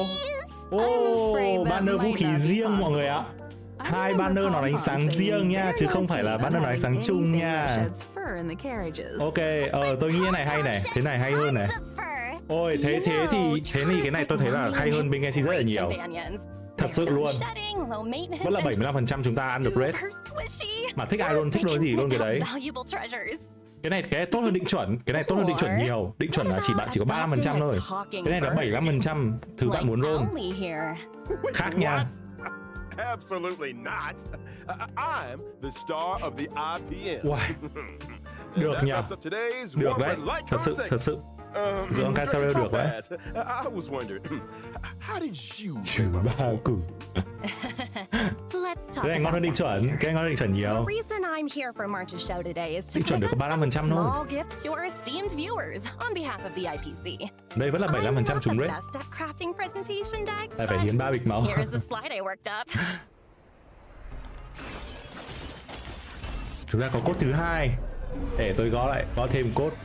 Banner vũ khí riêng mọi người ạ. 2 banner nó ánh sáng riêng nha, chứ không phải là banner nó ánh sáng chung nha. Ok, tôi nghĩ cái này hay này, thế này hay hơn này. Ôi, thế thì cái này tôi thấy là hay hơn bên Genshin rất là nhiều. thật sự luôn. Vẫn là 75% chúng ta ăn được rate. Mà thích ai luôn, thích luôn gì luôn cái đấy. Cái này tốt hơn định chuẩn, cái này tốt hơn định chuẩn nhiều. Định chuẩn là bạn chỉ có 35% thôi. Cái này là 75%, thứ bạn muốn roll. Khác nha. Absolutely not. I'm the star of the IPM. Wow. Được nhỉ. Được đấy. Thật sự. Giữa Honkai được đấy. I was wondering, how did you trừ 3 củ. Cái này ngon hơn định chuẩn, cái này ngon hơn định chuẩn nhiều. Định chuẩn được có 35% thôi. Đây vẫn là 75% trúng rate. Lại phải hiến 3 bịch máu. Chúng ta có code thứ hai. Để tôi gõ thêm code.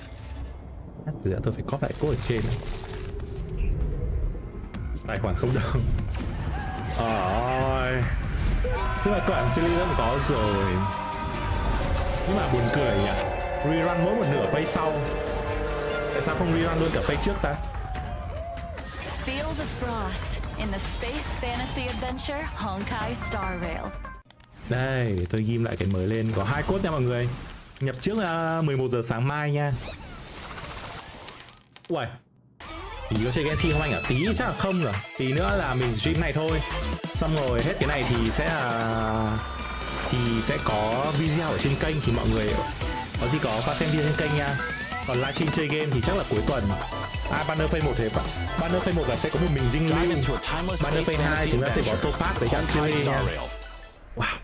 Thực ra tôi phải copy lại code ở trên. Tài khoản không đồng. Ôi. Tức là quản series vẫn có rồi. Nhưng mà buồn cười nhỉ. Rerun mỗi một nửa phay sau. Tại sao không rerun luôn cả phay trước ta? Feel the frost in the space fantasy adventure Honkai Star Rail. Đây, tôi ghim lại cái mới lên. Có 2 code nha mọi người. Nhập trước là 11 giờ sáng mai nha. Uầy, tí có chơi Genshin không anh ạ? Tí chắc là không rồi. Tí nữa là mình stream này thôi. Xong rồi hết cái này thì sẽ có video ở trên kênh. Thì mọi người có gì có qua xem video trên kênh nha. Còn livestream chơi game thì chắc là cuối tuần. Banner phase 1 thì Banner phase 1 là sẽ có một mình Jing Lưu. Banner phase 2 chúng ta sẽ có Topaz với cả series nha. Wow.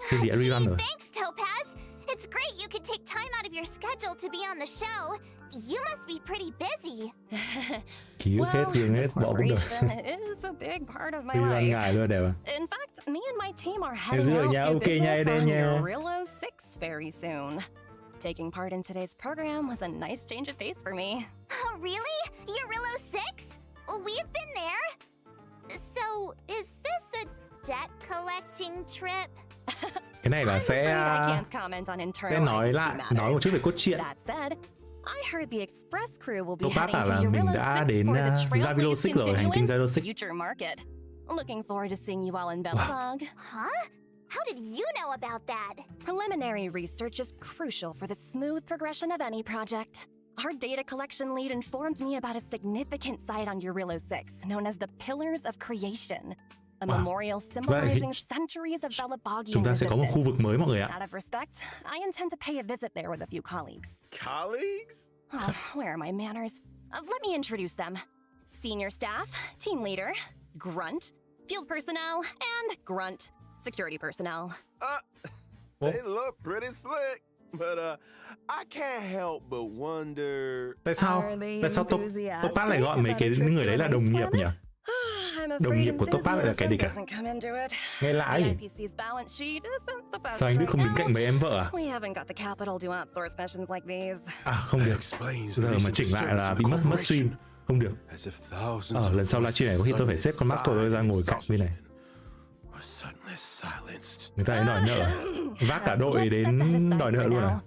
Chơi gì rerun rồi. It's great you could take time out of your schedule to be on the show. You must be pretty busy. Ký ức hết, riêng hết, bỏ cũng được. Rerun ngại luôn đẹp à. In fact, me and my team are heading out nha, to ok nha, business đây on nha. Eurilo 6 very soon. Taking part in today's program was a nice change of pace for me. Oh, really? Eurilo 6? We've been there. So, is this a debt collecting trip? Cái này là sẽ nói một chút về cốt truyện. Topaz bảo là mình đã đến Giao Lưu 6 rồi, hành tinh Giao Lưu 6. Looking forward to seeing you all in Belobog. Huh? How did you know about that? Preliminary research is crucial for the smooth progression of any project. Our data collection lead informed me about a significant site on Eurilo 6 known as the Pillars of Creation. A memorial symbolizing centuries of Belobogian chúng ta sẽ có một khu vực mới mọi người ạ. Out of respect, I intend to pay a visit there with a few colleagues. Colleagues? Oh, where are my manners? Let me introduce them. Senior staff, team leader, grunt, field personnel, and grunt, security personnel. They look pretty slick, but I can't help but wonder. Tại sao Topaz lại gọi mấy cái người đấy là đồng nghiệp nhỉ? Đồng nghiệp của Topaz lại là cái địch à? Nghe lạ nhỉ? Sao anh Đức không đứng cạnh mấy em vợ à? À không được. Giờ mà chỉnh lại là bị mất stream. Không được. Lần sau livestream này có khi tôi phải xếp con mắt của tôi ra ngồi cạnh bên này. Người ta ấy đòi nợ. Vác cả đội đến đòi nợ luôn à?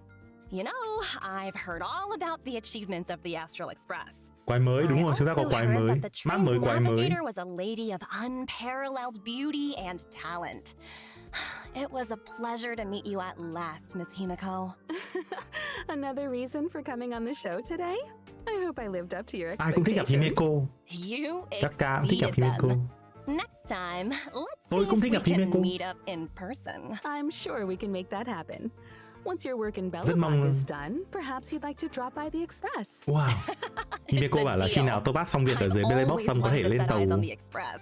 You know, I've heard all about the achievements of the Astral Express. Quái mới, đúng rồi, chúng ta có quái mới. Map mới, quái mới. Was a lady of unparalleled beauty and talent. It was a pleasure to meet you at last, Miss Himiko. Another reason for coming on the show today? I hope I lived up to your expectations. Ai cũng thích gặp Himiko. Các ca cũng thích gặp Himiko. Next time, let's tôi cũng thích gặp Himiko. Meet up in person. I'm sure we can make that happen. Once your work in Belobog is done, perhaps you'd like to drop by the Express. Wow. Himiko bảo là khi nào Topaz xong việc ở dưới Belobog xong có thể lên tàu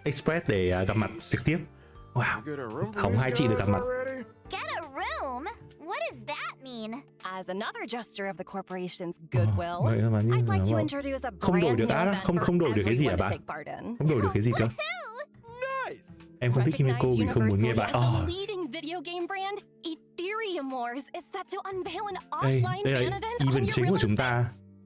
Express để gặp mặt trực tiếp. Wow. Hỏng hai chị được gặp mặt. Get a room? What does that mean? As another gesture of the corporation's goodwill, I'd like to introduce a brand new event không đổi được cái gì à bà? Không đổi được cái gì cơ? Em không thích Himiko vì không muốn nghe bài. Video game brand Ethereum Wars is set to unveil an offline fan event event chính của chúng ta.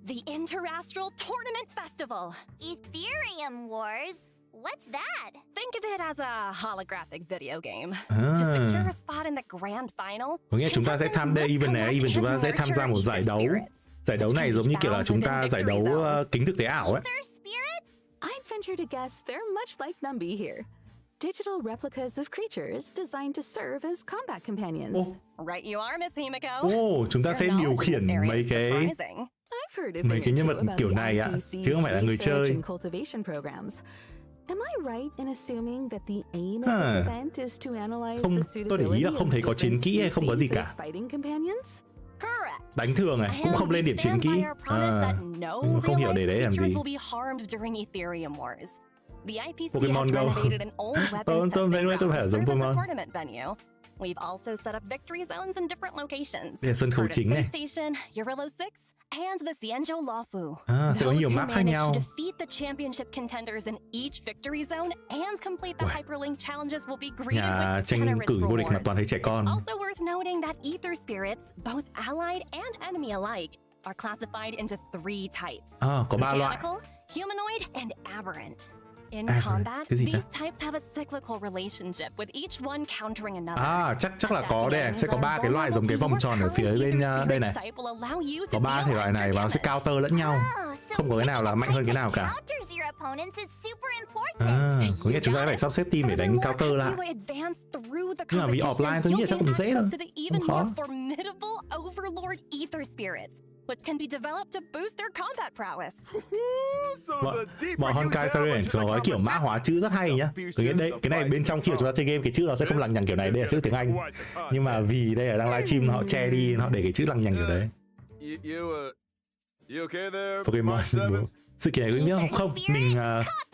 The Interastral Tournament Festival. Ethereum Wars? What's that? Think of it as a holographic video game. To secure a spot in the grand final. Có nghĩa chúng ta sẽ tham gia event này, event chúng ta sẽ tham gia một giải đấu. Giải đấu này giống như kiểu là chúng ta giải đấu kính thực tế ảo ấy. I'd venture to guess they're much like Numby here. digital replicas of creatures designed to serve as combat companions. Right you are, Miss Himiko. Chúng ta sẽ điều khiển mấy cái nhân vật kiểu này ạ, chứ không phải là người chơi. Am I right in assuming that the aim of this event is to analyze Không, the tôi để ý là suitability không thấy có chiến kỹ hay không có gì cả. Đánh thường này, cũng không lên điểm chiến kỹ. Không hiểu để đấy làm gì. Pokemon Go. Tôi phải ở giống Pokemon. We've also set up victory zones in different locations. Đây là sân khấu chính này. Station, Eurolo 6, and the Xianzhou Luofu. Sẽ có nhiều map khác nhau. Defeat the championship contenders in each victory zone and complete the hyperlink challenges will be greeted with tranh cử vô địch mà toàn thấy trẻ con. Also worth noting that ether spirits, both allied and enemy alike, are classified into 3 types. Có 3 loại. Humanoid and aberrant. In combat, these types have a cyclical relationship with each one countering another. Chắc là có đây, sẽ có 3 cái loại giống cái vòng tròn ở phía bên đây này. Có 3 thể loại này và nó sẽ counter lẫn nhau. Không có cái nào là mạnh hơn cái nào cả. Có nghĩa chúng ta phải sắp xếp team để đánh counter lại. Nhưng mà vì offline tôi nghĩ là chắc cũng dễ thôi, không khó. Which can be developed to boost their combat prowess. Bọn Honkai series nó có kiểu mã hóa chữ rất hay nhá. Có nghĩa đây, cái này bên trong khi chúng ta chơi game cái chữ nó sẽ không lằng nhằng kiểu này, đây là chữ tiếng Anh. Nhưng mà vì đây là đang livestream họ che đi, họ để cái chữ lằng nhằng kiểu đấy. Pokemon. Sự kiện này có nghĩa không?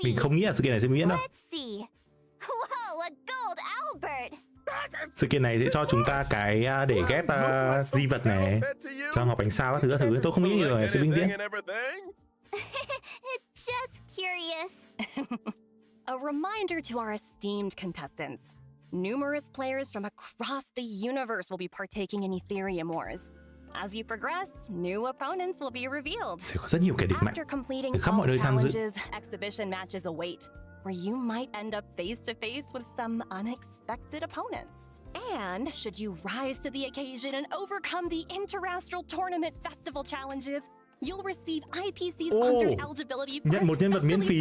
Mình không nghĩ là sự kiện này sẽ miễn đâu. Sự kiện này sẽ cho chúng ta cái để ghép di vật này, cho hộp bánh sao các thứ. Tôi không nghĩ điều này sẽ vinh viễn. Just curious. A reminder to our esteemed contestants. Numerous players from across the universe will be partaking in Ethereum Wars. As you progress, new opponents will be revealed. Sẽ có rất nhiều kẻ địch mạnh từ khắp mọi nơi tham dự. Exhibition matches await, where you might end up face to face with some unexpected opponents. And should you rise to the occasion and overcome the interastral tournament festival challenges, you'll receive IPC sponsored eligibility for một nhân vật miễn phí.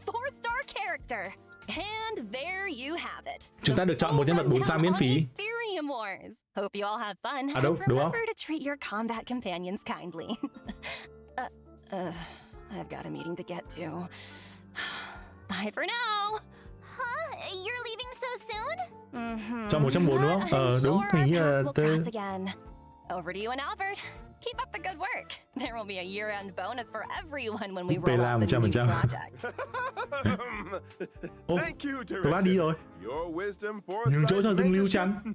4-star character. And there you have it. Chúng ta được chọn một nhân vật 4 sao miễn phí. Ethereum Wars. Hope you all have fun. Đúng không? Remember to treat your combat companions kindly. I've got a meeting to get to. Bye for now. Huh? You're leaving so soon? Chọn 1.4 đúng không? Đúng, hình như là Over to you and Albert. Keep up the good work. There will be a year-end bonus for everyone when we roll out the new project. Tôi bắt đi rồi. Nhường chỗ cho dinh lưu trắng.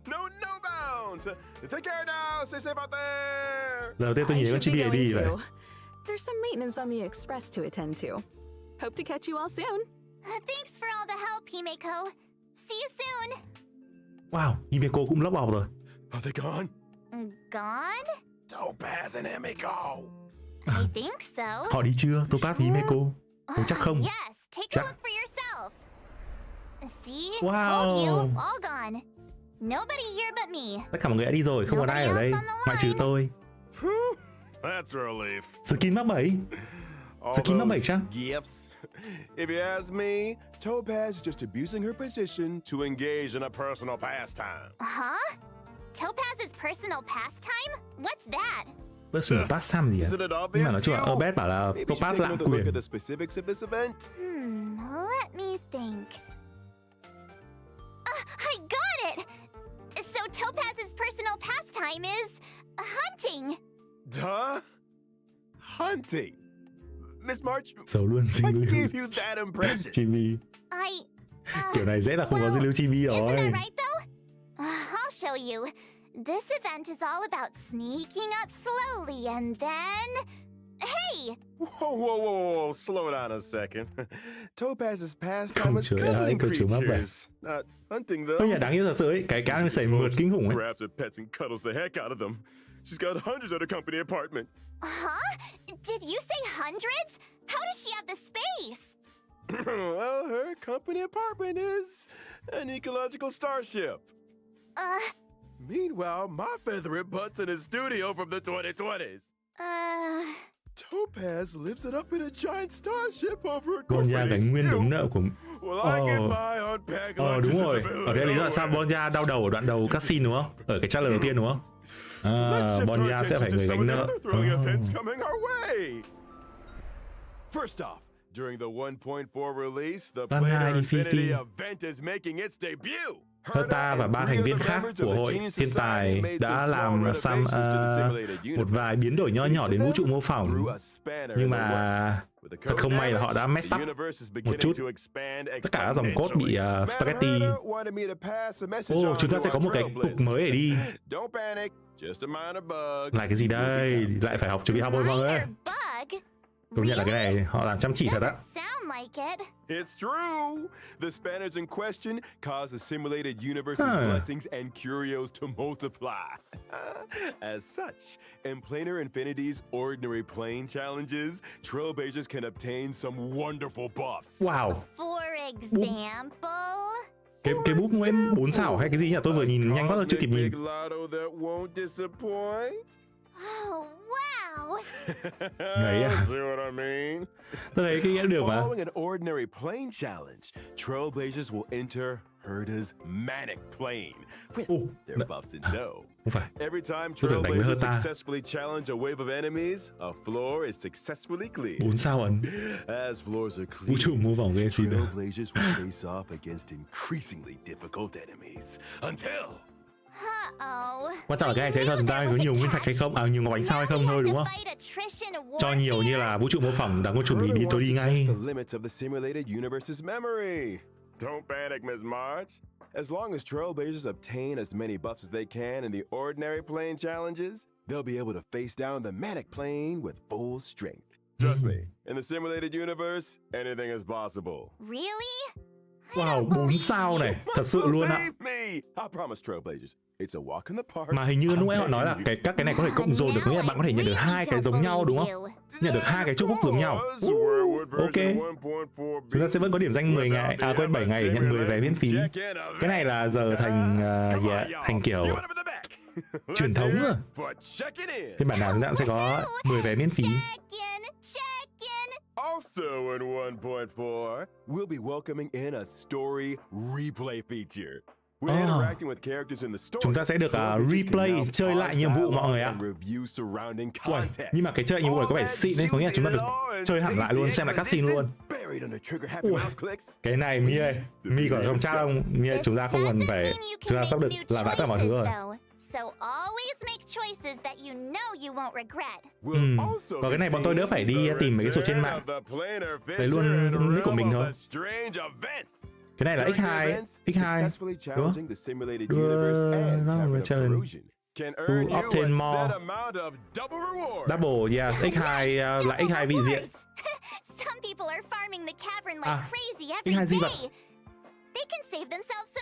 Take care now. Stay safe out there. Lần đầu tiên tôi nhìn thấy con chibi này đi vậy. There's some maintenance on the express to attend to. Hope to catch you all soon. Thanks for all the help, Himeko. See you soon. Wow, Himeko cũng lóc bọc rồi. Are they gone? Gone? Topaz and Himeko. I think so. Họ đi chưa? Topaz và Himeko? Tôi chắc không. Yes, take a look for yourself. See? Wow. Told you, all gone. Nobody here but me. Tất cả mọi người đã đi rồi, không còn ai ở đây, ngoại trừ tôi. That's relief. Skin mắc 7. Skin mắc 7 chắc? Gifts. If you ask me, Topaz is just abusing her position to engage in a personal pastime. Huh? Topaz's personal pastime? What's that? Personal pastime gì à? Nhưng mà nói chung là Obed bảo là Topaz lạm quyền. The specifics of this event? Let me think. I got it! So Topaz's personal pastime is hunting. Duh? Hunting? Miss March, Xấu luôn what dinh lưu. gave you that impression? Chibi. Kiểu này dễ là không có dinh lưu chibi rồi. Isn't that right though? I'll show you. This event is all about sneaking up slowly and then... Hey! Whoa. Slow down a second. Topaz's pastime is cuddling creatures, not hunting them. Ôi nhà đáng yêu thật sự ấy. Cái cá xảy mượt kinh khủng ấy. Grabs her pets and cuddles the heck out of them. She's got hundreds at her company apartment. Huh? Did you say hundreds? How does she have the space? Well, her company apartment is an ecological starship. Meanwhile, my favorite butt's in his studio from the 2020s. Topaz lives it up in a giant starship over at Bonja gánh nguyên đống nợ của... đúng rồi. Ở đây lý do sao Bonja đau đầu ở đoạn đầu cutscene đúng không? Ở cái trailer đầu tiên đúng không? Bonja sẽ phải người gánh nợ. First off, during the 1.4 release, the Planar Infinity event is making its debut. Herta và 3 thành viên khác của hội thiên tài đã làm một vài biến đổi nho nhỏ đến vũ trụ mô phỏng, nhưng mà thật không may là họ đã mess up một chút. Tất cả các dòng code bị spaghetti. Chúng ta sẽ có một cái cục mới để đi. Lại cái gì đây? Lại phải học chuẩn bị học rồi mọi người. Công nhận là cái này họ làm chăm chỉ thật á. It's true. The spanners in question cause the simulated universe's blessings and curios to multiply. As such, in Planar Infinity's ordinary plane challenges, trailblazers can obtain some wonderful buffs. Wow. For example, Cái búp Nguyễn 4 sao hay cái gì nhỉ? Tôi vừa nhìn nhanh quá rồi chưa kịp nhìn. oh wow! Đấy à? See what I mean? Tôi thấy cái nghĩa được mà. Following an ordinary plane challenge, trailblazers will enter Herta's manic plane with their buffs in tow. Every time trailblazers successfully challenge a wave of enemies, a floor is successfully cleared. 4 sao ấn. As floors are Vũ trụ cleared, mô phỏng ghê xí nữa. trailblazers will face off against increasingly difficult enemies until Quan trọng là cái này sẽ cho chúng ta có nhiều nguyên thạch hay không, nhiều ngọc ánh sao hay không thôi đúng không? Cho nhiều như là vũ trụ mô phỏng đáng có chuẩn bị đi tôi đi ngay. Don't panic, Ms. March. As long as trailblazers obtain as many buffs as they can in the ordinary plane challenges, they'll be able to face down the manic plane with full strength. Trust me, in the simulated universe, anything is possible. Really? Wow, 4 sao này, thật sự luôn ạ. I promise, trailblazers, it's a walk in the park. Mà hình như lúc nãy họ nói là các cái này có thể cộng dồn được, có nghĩa là bạn có thể nhận được 2 cái giống nhau đúng không? Nhận được 2 cái chúc phúc giống nhau. Ok. Chúng ta sẽ vẫn có điểm danh 10 ngày, quên 7 ngày để nhận 10 vé miễn phí. Cái này là giờ thành thành kiểu truyền thống rồi. Phiên bản nào chúng ta cũng sẽ có 10 vé miễn phí. Also in 1.4, we'll be welcoming in a story replay feature. When interacting with characters in the story, chúng ta sẽ được replay, chơi lại nhiệm vụ mọi người ạ. Nhưng mà cái chơi lại nhiệm vụ này có vẻ xịn đấy, có nghĩa là chúng ta được chơi hẳn lại luôn, xem lại cutscene luôn. Cái này Mi ơi, Mi còn không chắc không? Mi ơi, chúng ta không cần phải, chúng ta sắp được làm lại tất cả mọi thứ rồi. Và cái này bọn tôi đỡ phải đi tìm mấy cái số trên mạng, lấy luôn nick của mình thôi. Cái này là X2 đúng không? Đưa challenge to obtain more double, yes, X2 là X2 vị diện. X2 gì vậy?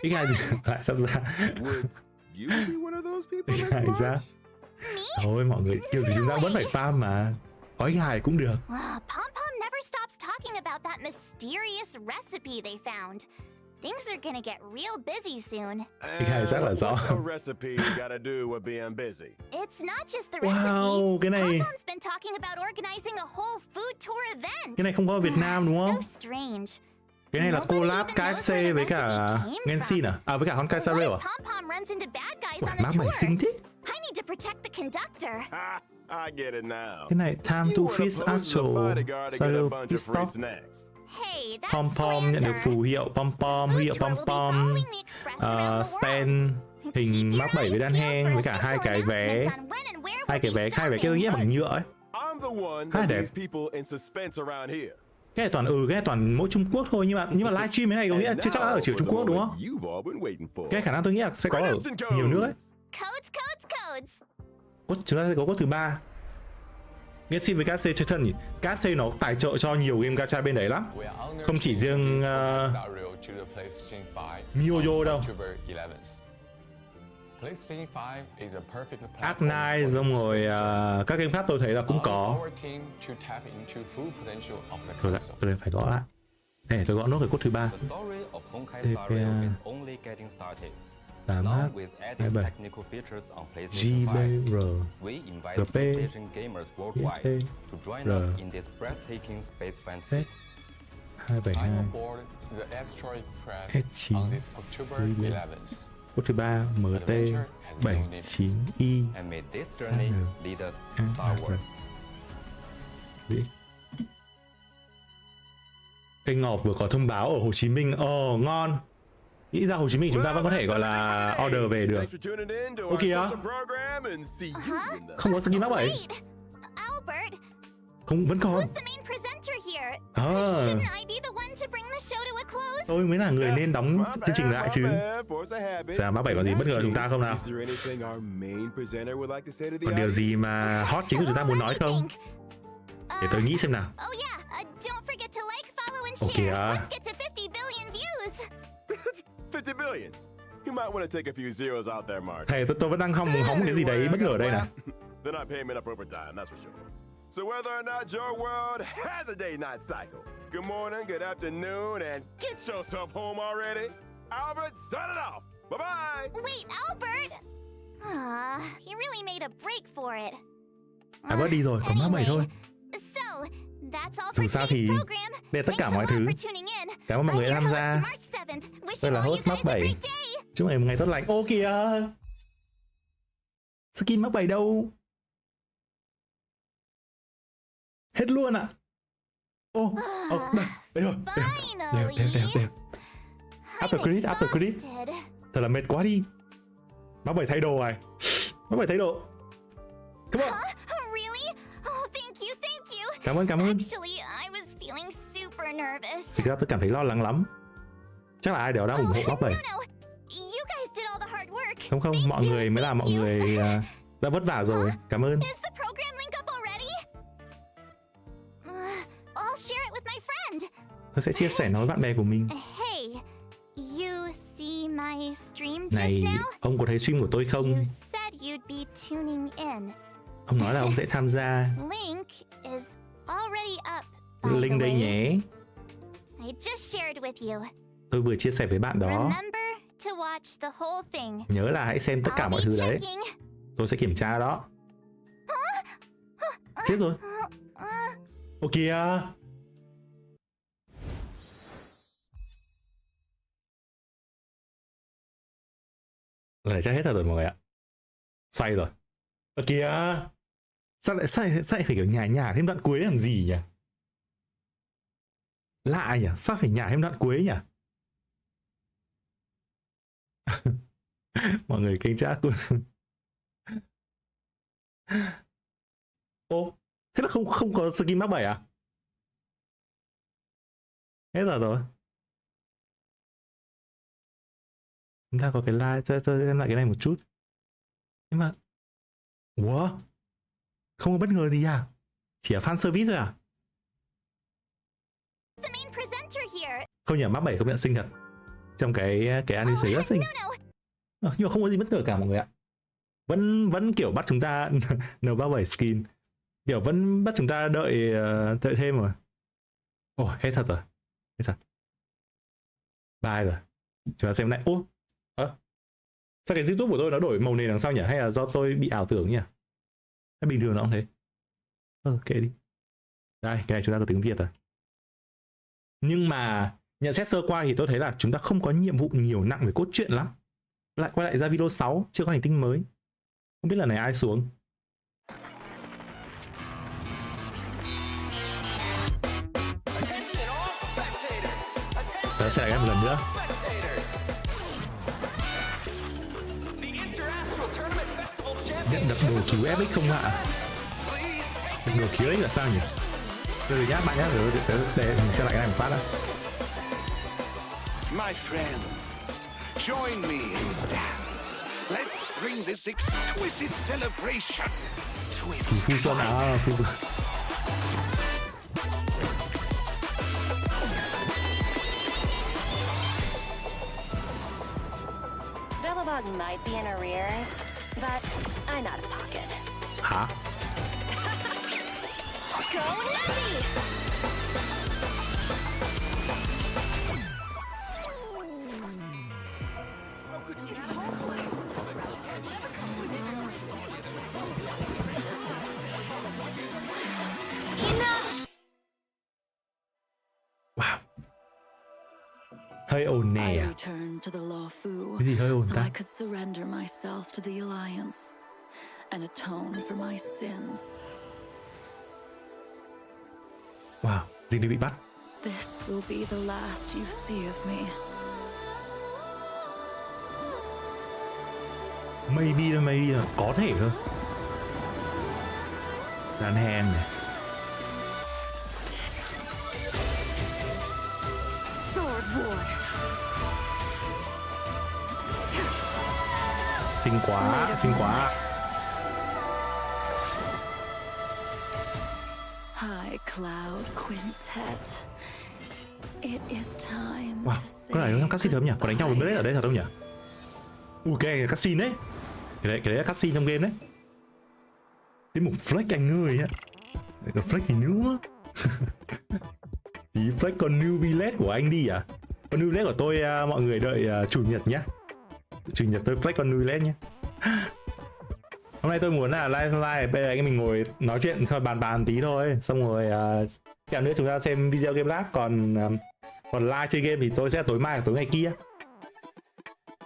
X2 gì lại sắp ra. X2 ra. Thôi mọi người, kiểu gì chúng ta vẫn phải farm mà. Có X2 cũng được. Pom-Pom never stops talking about that mysterious recipe they found. Things are gonna get real busy soon. X2 rất là rõ. It's not just the recipe. Wow, cái này. Pom-Pom's been talking about organizing a whole food tour event. Cái này không có Việt Nam đúng không? So strange. Cái này là collab KFC với cả Genshin với cả Honkai Star Rail à? Má mày xinh thế. Cái này time to feast actual Star Pistol. Pom Pom nhận được phù hiệu Pom Pom, huy hiệu Pom Pom, stand hình mắc 7 với đan hen với cả hai cái vé hai vé kia nghĩa bằng nhựa ấy. Hai đẹp. Cái này toàn cái này toàn mỗi Trung Quốc thôi, nhưng mà livestream cái này có nghĩa là chưa chắc là ở chỉ Trung Quốc đúng không? Cái khả năng tôi nghĩ là sẽ có ở nhiều nước ấy. Chúng ta sẽ có code thứ 3. Genshin với KFC chơi thân nhỉ? KFC nó tài trợ cho nhiều game gacha bên đấy lắm. Không chỉ riêng MiYoYo đâu. Ark9 xong rồi các game khác tôi thấy là cũng có. Tôi phải gõ lại. Đây tôi gõ nốt cái code thứ 3. 8H, 27, GBR, GP, GT, R, Z, 272, S9, Quốc thứ 3, MT, 79I, Cây ngọt vừa có thông báo ở Hồ Chí Minh. Ồ, ngon. Nghĩ ra Hồ Chí Minh chúng ta vẫn có thể gọi là order về được. Ô kìa, không có skin mắc 7. Không, vẫn còn. Tôi mới là người nên đóng chương trình lại chứ. Xem mắc 7 có gì bất ngờ chúng ta không nào? Còn điều gì mà hot chính của chúng ta muốn nói không? Để tôi nghĩ xem nào. Ok á. 50 billion. You might want to take a few zeros out there, Mark. Thầy, tôi vẫn đang hóng cái gì đấy bất ngờ ở đây nè. They're not paying me enough overtime, that's for sure. So whether or not your world has a day-night cycle, good morning, good afternoon, and get yourself home already. Albert, sign it off. Bye-bye. Wait, Albert. He really made a break for it. Albert đi rồi, còn mắc 7 thôi. So, that's all Dù for sao today's thì program. đây là tất cả mọi thứ. Cảm ơn mọi người đã tham gia. Tôi là host mắc 7. Chúc mọi người một ngày tốt lành. Ô kìa, skin mắc 7 đâu? Hết luôn ạ. Ô, đây rồi. Đều. After credit. Thật là mệt quá đi. Mắc 7 thay đồ rồi. Mắc 7 thay đồ. Come on. Cảm ơn. Thực ra tôi cảm thấy lo lắng lắm. Chắc là ai đó đã ủng hộ mắc 7. Không, mọi người mới là mọi người đã vất vả rồi. Cảm ơn. Tôi sẽ chia sẻ nó với bạn bè của mình. Này, ông có thấy stream của tôi không? Ông nói là ông sẽ tham gia. Link đây nhé. Tôi vừa chia sẻ với bạn đó. Nhớ là hãy xem tất cả mọi thứ đấy. Tôi sẽ kiểm tra đó. Chết rồi. Ô kìa. Này chắc hết thật rồi mọi người ạ. Xoay rồi. Ô kìa. Sao lại phải kiểu nhả thêm đoạn cuối làm gì nhỉ? Lạ nhỉ? Sao phải nhả thêm đoạn cuối nhỉ? Mọi người kênh chat luôn. Ô, thế là không có skin mắc 7 à? Hết rồi. Chúng ta có cái like, cho tôi xem lại cái này một chút. Nhưng mà ủa? Không có bất ngờ gì à? Chỉ là fan service thôi à? Không nhỉ, mắc 7 công nhận xinh thật. Trong cái anime rất xinh. Nhưng mà không có gì bất ngờ cả mọi người ạ. Vẫn kiểu bắt chúng ta N37 skin. Kiểu vẫn bắt chúng ta đợi thêm rồi. Ồ, hết thật rồi. Hết thật. Bye rồi. Chúng ta xem lại. Ô, sao cái YouTube của tôi nó đổi màu nền đằng sau nhỉ? Hay là do tôi bị ảo tưởng nhỉ? Hay bình thường nó cũng thế? Kệ đi. Đây, cái này chúng ta có tiếng Việt rồi. Nhưng mà nhận xét sơ qua thì tôi thấy là chúng ta không có nhiệm vụ nhiều nặng về cốt truyện lắm. Lại quay lại ra video 6, chưa có hành tinh mới. Không biết lần này ai xuống. Tớ sẽ lại một lần nữa. Nhận được đồ cứu FX không ạ? Đồ cứu FX là sao nhỉ? Từ nhá bạn nhá, để mình xem lại cái này một phát đã. My friends, join me in dance. Let's bring this exquisite celebration to its Fusion. Billabong might be in arrears, but I'm out of pocket. Hả? Go Nazi! Hơi ồn nè. I returned to the Lawfu Cái gì hơi ồn so ta? I could surrender myself to the Alliance and atone for my sins. Wow, Dinh Lưu bị bắt. This will be the last you see of me. Maybe có thể thôi. Đàn hàng này. Xinh quá, xinh quá. High Cloud Quintet. It is time Wow, to cái này nó cutscene không nhỉ? Có đánh nhau với Blade ở đây thật không nhỉ? Cái cutscene đấy. Cái đấy là cutscene trong game đấy. Cái mục flex anh ơi á. Còn flex gì nữa? Tí flex con new billet của anh đi à? Con new billet của tôi mọi người đợi chủ nhật nhé. Chủ nhật tôi flex con new billet nhé. Hôm nay tôi muốn là live bây giờ anh em mình ngồi nói chuyện thôi, bàn tí thôi, xong rồi kẹo nữa chúng ta xem video GameLab, còn live chơi game thì tôi sẽ tối mai, tối ngày kia.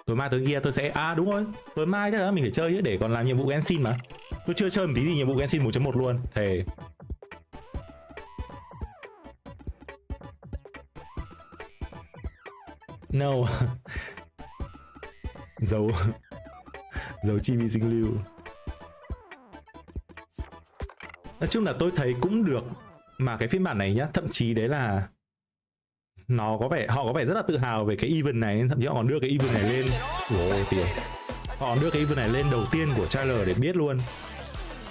Tối mai tối kia tôi sẽ đúng rồi, tối mai chắc là mình phải chơi chứ, để còn làm nhiệm vụ Genshin mà. Tôi chưa chơi một tí gì nhiệm vụ Genshin 1.1 luôn, thề. No. Dấu chi bị sinh lưu. Nói chung là tôi thấy cũng được, mà cái phiên bản này nhá, thậm chí đấy là nó có vẻ, họ có vẻ rất là tự hào về cái event này, nên thậm chí họ còn đưa cái event này lên. Ồ tiền. Họ còn đưa cái event này lên đầu tiên của trailer để biết luôn.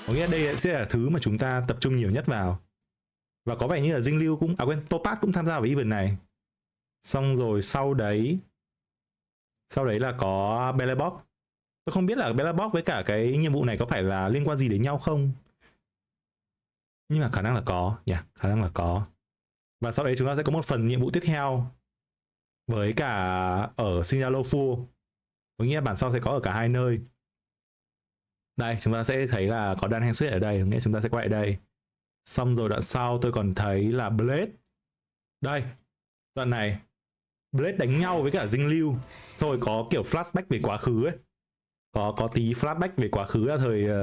Có nghĩa đây sẽ là thứ mà chúng ta tập trung nhiều nhất vào. Và có vẻ như là Dinh Lưu cũng, Topaz cũng tham gia vào event này. Xong rồi sau đấy là có Bellebox. Tôi không biết là Bellebox với cả cái nhiệm vụ này có phải là liên quan gì đến nhau không, nhưng mà khả năng là có nhỉ, khả năng là có. Và sau đấy chúng ta sẽ có một phần nhiệm vụ tiếp theo với cả ở Sinalofu. Có nghĩa bản sau sẽ có ở cả hai nơi. Đây chúng ta sẽ thấy là có đàn hàng xuất hiện ở đây, có nghĩa chúng ta sẽ quay lại đây. Xong rồi đoạn sau tôi còn thấy là Blade. Đây, đoạn này Blade đánh nhau với cả Dinh Lưu, rồi có kiểu flashback về quá khứ ấy. Có tí flashback về quá khứ là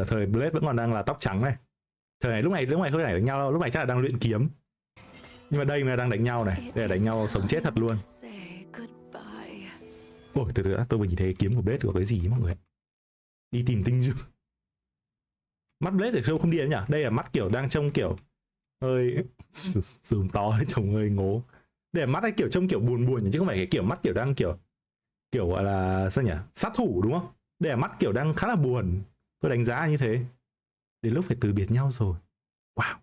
thời Blade vẫn còn đang là tóc trắng này. Thời này lúc này không phải đánh nhau đâu, lúc này chắc là đang luyện kiếm. Nhưng mà đây mà đang đánh nhau này, đây là đánh nhau sống chết thật luôn. Ôi từ từ đã, tôi vừa nhìn thấy kiếm của Blade có cái gì mọi người. Đi tìm tinh chứ. Mắt Blade thì không điên nhỉ? Đây là mắt kiểu đang trông kiểu hơi sườn to ấy, trông hơi ngố. Đây là mắt ấy kiểu trông kiểu buồn chứ không phải cái kiểu mắt kiểu đang kiểu gọi là sao nhỉ? Sát thủ đúng không? Đây là mắt kiểu đang khá là buồn. Tôi đánh giá như thế. Đến lúc phải từ biệt nhau rồi. Wow.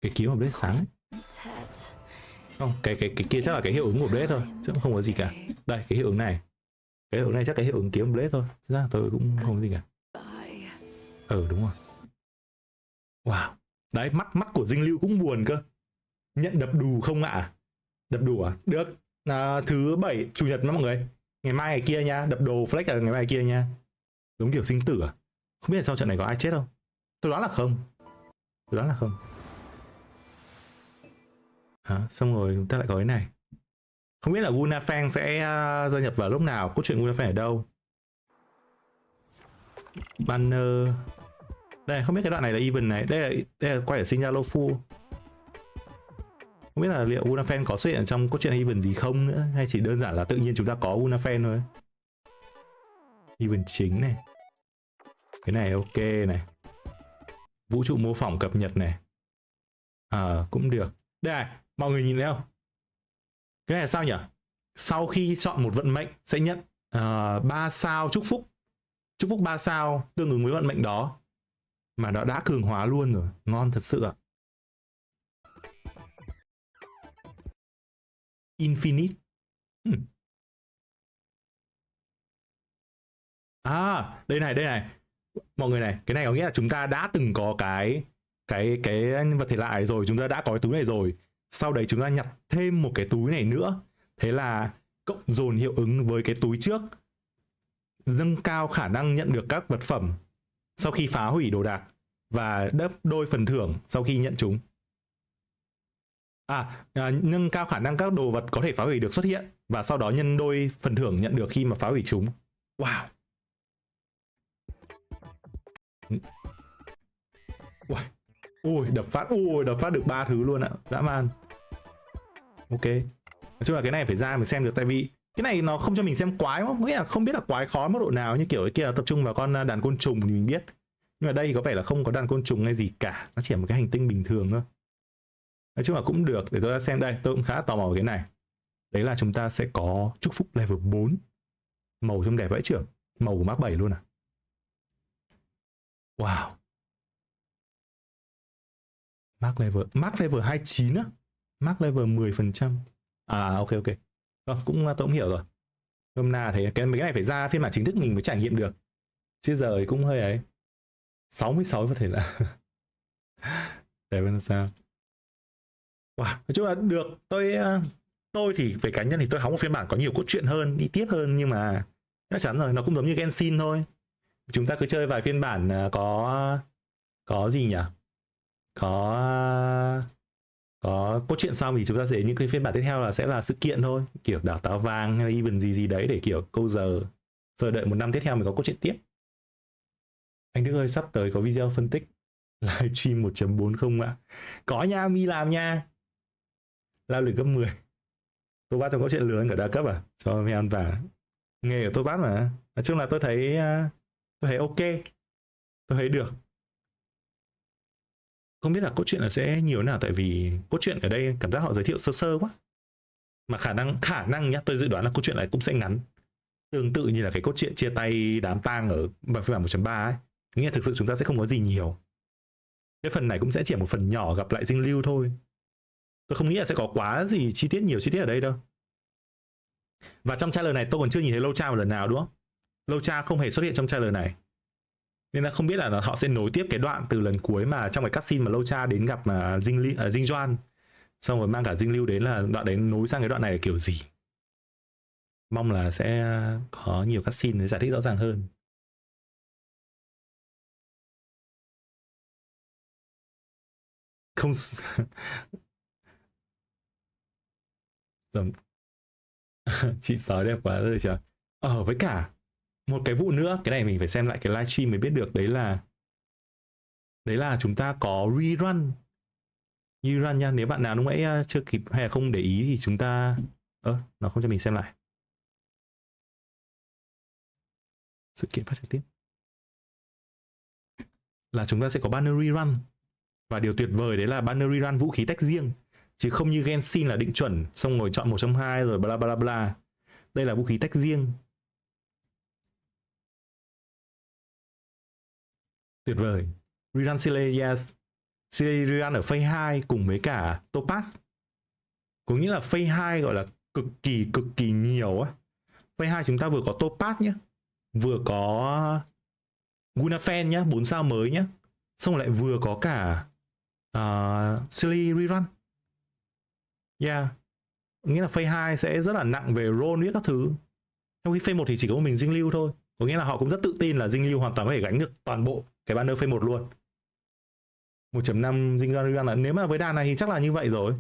Cái kiếm của Blade sáng ấy. Không, cái kia chắc là cái hiệu ứng của Blade thôi, chứ không có gì cả. Đây, cái hiệu ứng này. Cái hiệu ứng này chắc cái hiệu ứng kiếm Blade thôi. Thực ra tôi cũng không có gì cả. Đúng rồi. Wow. Đấy, mắt của Dinh Lưu cũng buồn cơ. Nhận đập đù không ạ? Đập đù à? Được. Thứ 7 chủ nhật đó mọi người. Ngày mai ngày kia nha, đập đồ flex là ngày mai ngày kia nha. Giống kiểu sinh tử à? Không biết là sau trận này có ai chết không? Tôi đoán là không. Xong rồi chúng ta lại có cái này. Không biết là Gunafang sẽ gia nhập vào lúc nào, cốt truyện Gunafang ở đâu. Banner. Đây, không biết cái đoạn này là event này. Đây là quay ở Sinalofu. Không biết là liệu Gunafang có xuất hiện trong cốt truyện event gì không nữa, hay chỉ đơn giản là tự nhiên chúng ta có Gunafang thôi. Event chính này. Cái này ok này. Vũ trụ mô phỏng cập nhật này. Cũng được. Đây này, mọi người nhìn thấy không? Cái này là sao nhỉ? Sau khi chọn một vận mệnh sẽ nhận 3 sao chúc phúc. Chúc phúc 3 sao tương ứng với vận mệnh đó. Mà nó đã cường hóa luôn rồi. Ngon thật sự ạ. Infinite. Đây này. Mọi người này, cái này có nghĩa là chúng ta đã từng có cái vật thể lạ rồi, chúng ta đã có cái túi này rồi. Sau đấy chúng ta nhặt thêm một cái túi này nữa. Thế là cộng dồn hiệu ứng với cái túi trước, dâng cao khả năng nhận được các vật phẩm sau khi phá hủy đồ đạc, và gấp đôi phần thưởng sau khi nhận chúng. Nâng cao khả năng các đồ vật có thể phá hủy được xuất hiện và sau đó nhân đôi phần thưởng nhận được khi mà phá hủy chúng. Wow. Ui, đập phát được 3 thứ luôn ạ. Dã man. Ok. Nói chung là cái này phải ra mình xem được, tại vì cái này nó không cho mình xem quái không? Nghĩa là không biết là quái khó mức độ nào, như kiểu cái kia là tập trung vào con đàn côn trùng thì mình biết. Nhưng mà đây có vẻ là không có đàn côn trùng hay gì cả, nó chỉ là một cái hành tinh bình thường thôi. Nói chung là cũng được, để tôi xem đây, tôi cũng khá tò mò về cái này. Đấy là chúng ta sẽ có chúc phúc level 4. Màu trông đẹp vãi trưởng, màu của Mark 7 luôn à. Wow. Mark level 29 á. Mark level 10%. Ok. Tôi cũng hiểu rồi. Hôm nào thì mấy cái này phải ra phiên bản chính thức mình mới trải nghiệm được. Chứ giờ cũng hơi ấy. 66 có thể là để bên sao. Wow, nói chung là được. Tôi thì về cá nhân thì tôi hóng một phiên bản có nhiều cốt truyện hơn, đi tiếp hơn, nhưng mà chắc chắn rồi, nó cũng giống như Genshin thôi. Chúng ta cứ chơi vài phiên bản có gì nhỉ? Có cốt truyện xong thì chúng ta sẽ những cái phiên bản tiếp theo là sẽ là sự kiện thôi, kiểu đảo táo vàng hay là event gì đấy để kiểu câu giờ, rồi đợi một năm tiếp theo mới có cốt truyện tiếp. Anh Đức ơi, sắp tới có video phân tích livestream 1.4 không ạ? Có nha, Mi làm nha. Lao lực cấp 10. Tôi bắt trong cốt truyện lớn cả đa cấp à? Cho mẹ ăn vả. Nghề của tôi bắt mà. Nói chung là tôi thấy ok. Tôi thấy được. Không biết là cốt truyện là sẽ nhiều nào, tại vì cốt truyện ở đây cảm giác họ giới thiệu sơ sơ quá. Mà khả năng nhá, tôi dự đoán là cốt truyện này cũng sẽ ngắn. Tương tự như là cái cốt truyện chia tay đám tang ở phiên bản 1.3 ấy. Nghĩa là thực sự chúng ta sẽ không có gì nhiều. Cái phần này cũng sẽ chỉ một phần nhỏ gặp lại dinh lưu thôi. Tôi không nghĩ là sẽ có quá gì nhiều chi tiết ở đây đâu. Và trong trailer này tôi còn chưa nhìn thấy Locha một lần nào đúng không? Locha không hề xuất hiện trong trailer này. Nên là không biết là họ sẽ nối tiếp cái đoạn từ lần cuối mà trong cái cutscene mà Locha đến gặp mà Dinh Doan, xong rồi mang cả dinh lưu đến, là đoạn đấy nối sang cái đoạn này là kiểu gì. Mong là sẽ có nhiều cutscene để giải thích rõ ràng hơn. Không. Chị sói đẹp quá rồi trời. Với cả một cái vụ nữa, cái này mình phải xem lại cái livestream mới biết được, đấy là chúng ta có rerun nha. Nếu bạn nào lúc nãy chưa kịp hay là không để ý thì chúng ta nó không cho mình xem lại. Sự kiện phát trực tiếp là chúng ta sẽ có banner rerun. Và điều tuyệt vời đấy là banner rerun vũ khí tách riêng, chứ không như Genshin là định chuẩn xong rồi chọn 1 trong 2 rồi bla bla bla. Đây là vũ khí tách riêng. Tuyệt vời. Rerun Sileas rerun ở phase 2 cùng với cả Topaz. Có nghĩa là phase 2 gọi là cực kỳ nhiều á. Phase 2 chúng ta vừa có Topaz nhé, vừa có Gunafen nhé, 4 sao mới nhé, xong lại vừa có cả Silly rerun. Nghĩa là phase 2 sẽ rất là nặng về roll viết các thứ. Trong khi phase 1 thì chỉ có mình dinh lưu thôi. Có nghĩa là họ cũng rất tự tin là dinh lưu hoàn toàn có thể gánh được toàn bộ cái banner phase 1 luôn. 1.5 dinh rerun là nếu mà với đàn này thì chắc là như vậy rồi.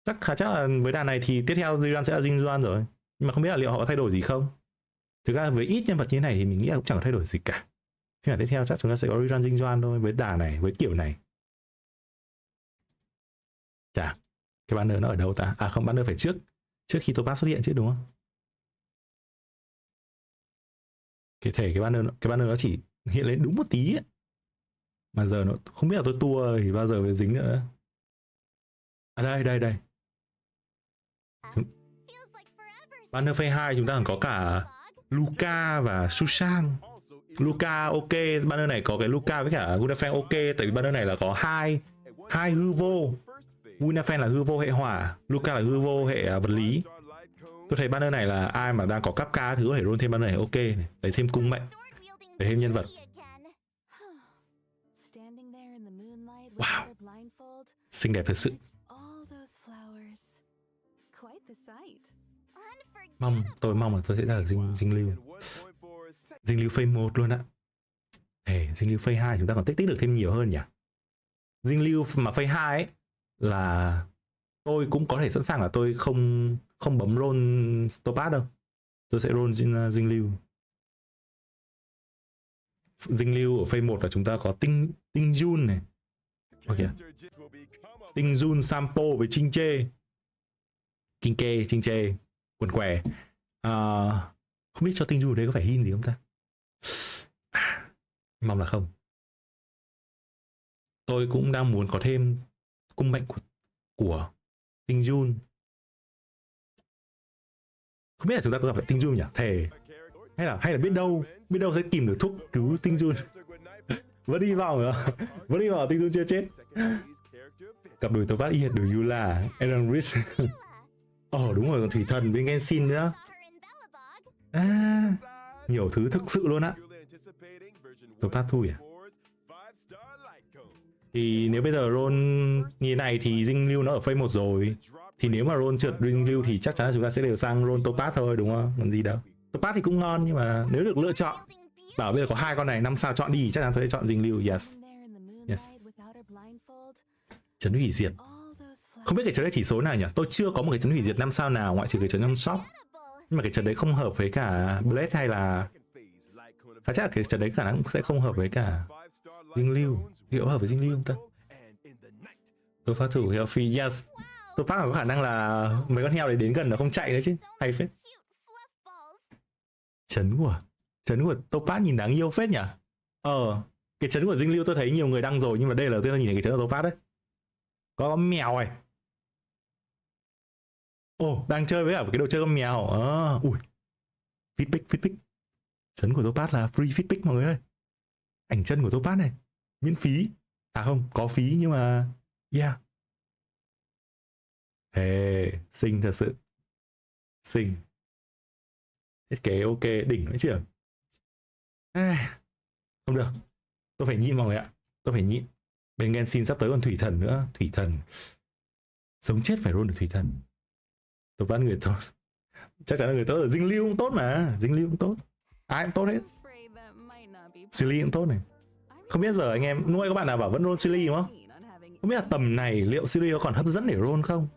Chắc là với đàn này thì tiếp theo rerun sẽ là dinh rerun rồi. Nhưng mà không biết là liệu họ có thay đổi gì không. Thực ra với ít nhân vật như thế này thì mình nghĩ là cũng chẳng có thay đổi gì cả. Phiên bản tiếp theo chắc chúng ta sẽ có rerun dinh rerun thôi với đà này, với kiểu này. Chà, cái banner nó ở đâu ta? Không, banner phải trước khi Topaz xuất hiện chứ đúng không? Cái thể cái banner nó chỉ hiện lên đúng một tí ấy. Mà giờ nó không biết là tôi tua thì bao giờ mới dính nữa. Đây. Banner phase 2 chúng ta còn có cả Luca và Susan. Luca ok, banner này có cái Luca với cả Gunafen ok, tại vì banner này là có hai hư vô. Gunafen là hư vô hệ hỏa, Luca là hư vô hệ vật lý. Tôi thấy banner này là ai mà đang có cấp ca thứ có thể roll thêm banner này ok này, lấy thêm cung mệnh, lấy thêm nhân vật. Wow, xinh đẹp thật sự. Tôi mong là tôi sẽ ra được dinh lưu. Dinh lưu phase 1 luôn ạ. Dinh lưu phase 2 chúng ta còn tích được thêm nhiều hơn nhỉ. Dinh lưu mà phase 2 ấy là tôi cũng có thể sẵn sàng là tôi không bấm roll topaz đâu. Tôi sẽ roll dinh lưu. Dinh lưu ở phase 1 là chúng ta có tinh Jun này. Ok. Tinh Jun Sampo với Chinh Chê. Chinh Chê, quần què. Không biết cho tinh Jun đấy có phải hin gì không ta? Mong là không. Tôi cũng đang muốn có thêm cung mệnh của tinh Jun. Không biết là chúng ta có gặp lại tinh Jun nhỉ? Thề. Hay là biết đâu sẽ tìm được thuốc cứu tinh Jun. Vẫn đi vào nữa. Vẫn đi vào tinh Jun chưa chết. Cặp đôi tàu phát y đuổi Yula, Aaron Rich. Đúng rồi, còn thủy thần với Genshin nữa. Nhiều thứ thực sự luôn á. Tàu phát thui à? Thì nếu bây giờ roll như này thì dinh lưu nó ở phase 1 rồi. Thì nếu mà roll trượt dinh lưu thì chắc chắn là chúng ta sẽ đều sang roll topaz thôi, đúng không? Còn gì đâu. Topaz thì cũng ngon, nhưng mà nếu được lựa chọn, bảo bây giờ có 2 con này 5 sao chọn đi, chắc chắn tôi sẽ chọn dinh lưu. Yes. Chấn hủy diệt. Không biết cái chấn đấy chỉ số nào nhỉ? Tôi chưa có một cái chấn hủy diệt 5 sao nào ngoại trừ cái chấn trong shop. Nhưng mà cái chấn đấy không hợp với cả Blade hay là... Chắc là cái chấn đấy khả năng sẽ không hợp với cả dinh lưu. Liệu hợp với dinh lưu không ta? Tôi phát thủ heo phi. Yes. Tôi phát có khả năng là mấy con heo đấy đến gần nó không chạy nữa chứ. Hay phết. Chấn của Topaz nhìn đáng yêu phết nhỉ? Cái chấn của dinh lưu tôi thấy nhiều người đăng rồi, nhưng mà đây là tôi nhìn thấy cái chấn của Topaz đấy. Có mèo này. Đang chơi với cả cái đồ chơi con mèo. Ui. Feedback. Chấn của Topaz là free feedback mọi người ơi. Ảnh chân của Topaz này miễn phí. Không, có phí nhưng mà yeah. Xinh thật sự. Xinh. Thiết kế ok, đỉnh đấy chứ. Không được. Tôi phải nhịn mọi người ạ. Tôi phải nhịn. Bên Genshin sắp tới còn thủy thần nữa. Thủy thần. Sống chết phải roll được thủy thần. Tôi bắt người tốt. Chắc chắn là người tốt ở dinh lưu cũng tốt mà. Dinh lưu cũng tốt. Ai cũng tốt hết. Silly cũng tốt này. Không biết giờ anh em nuôi các bạn nào bảo vẫn roll Silly đúng không? Không biết là tầm này liệu Silly có còn hấp dẫn để roll không?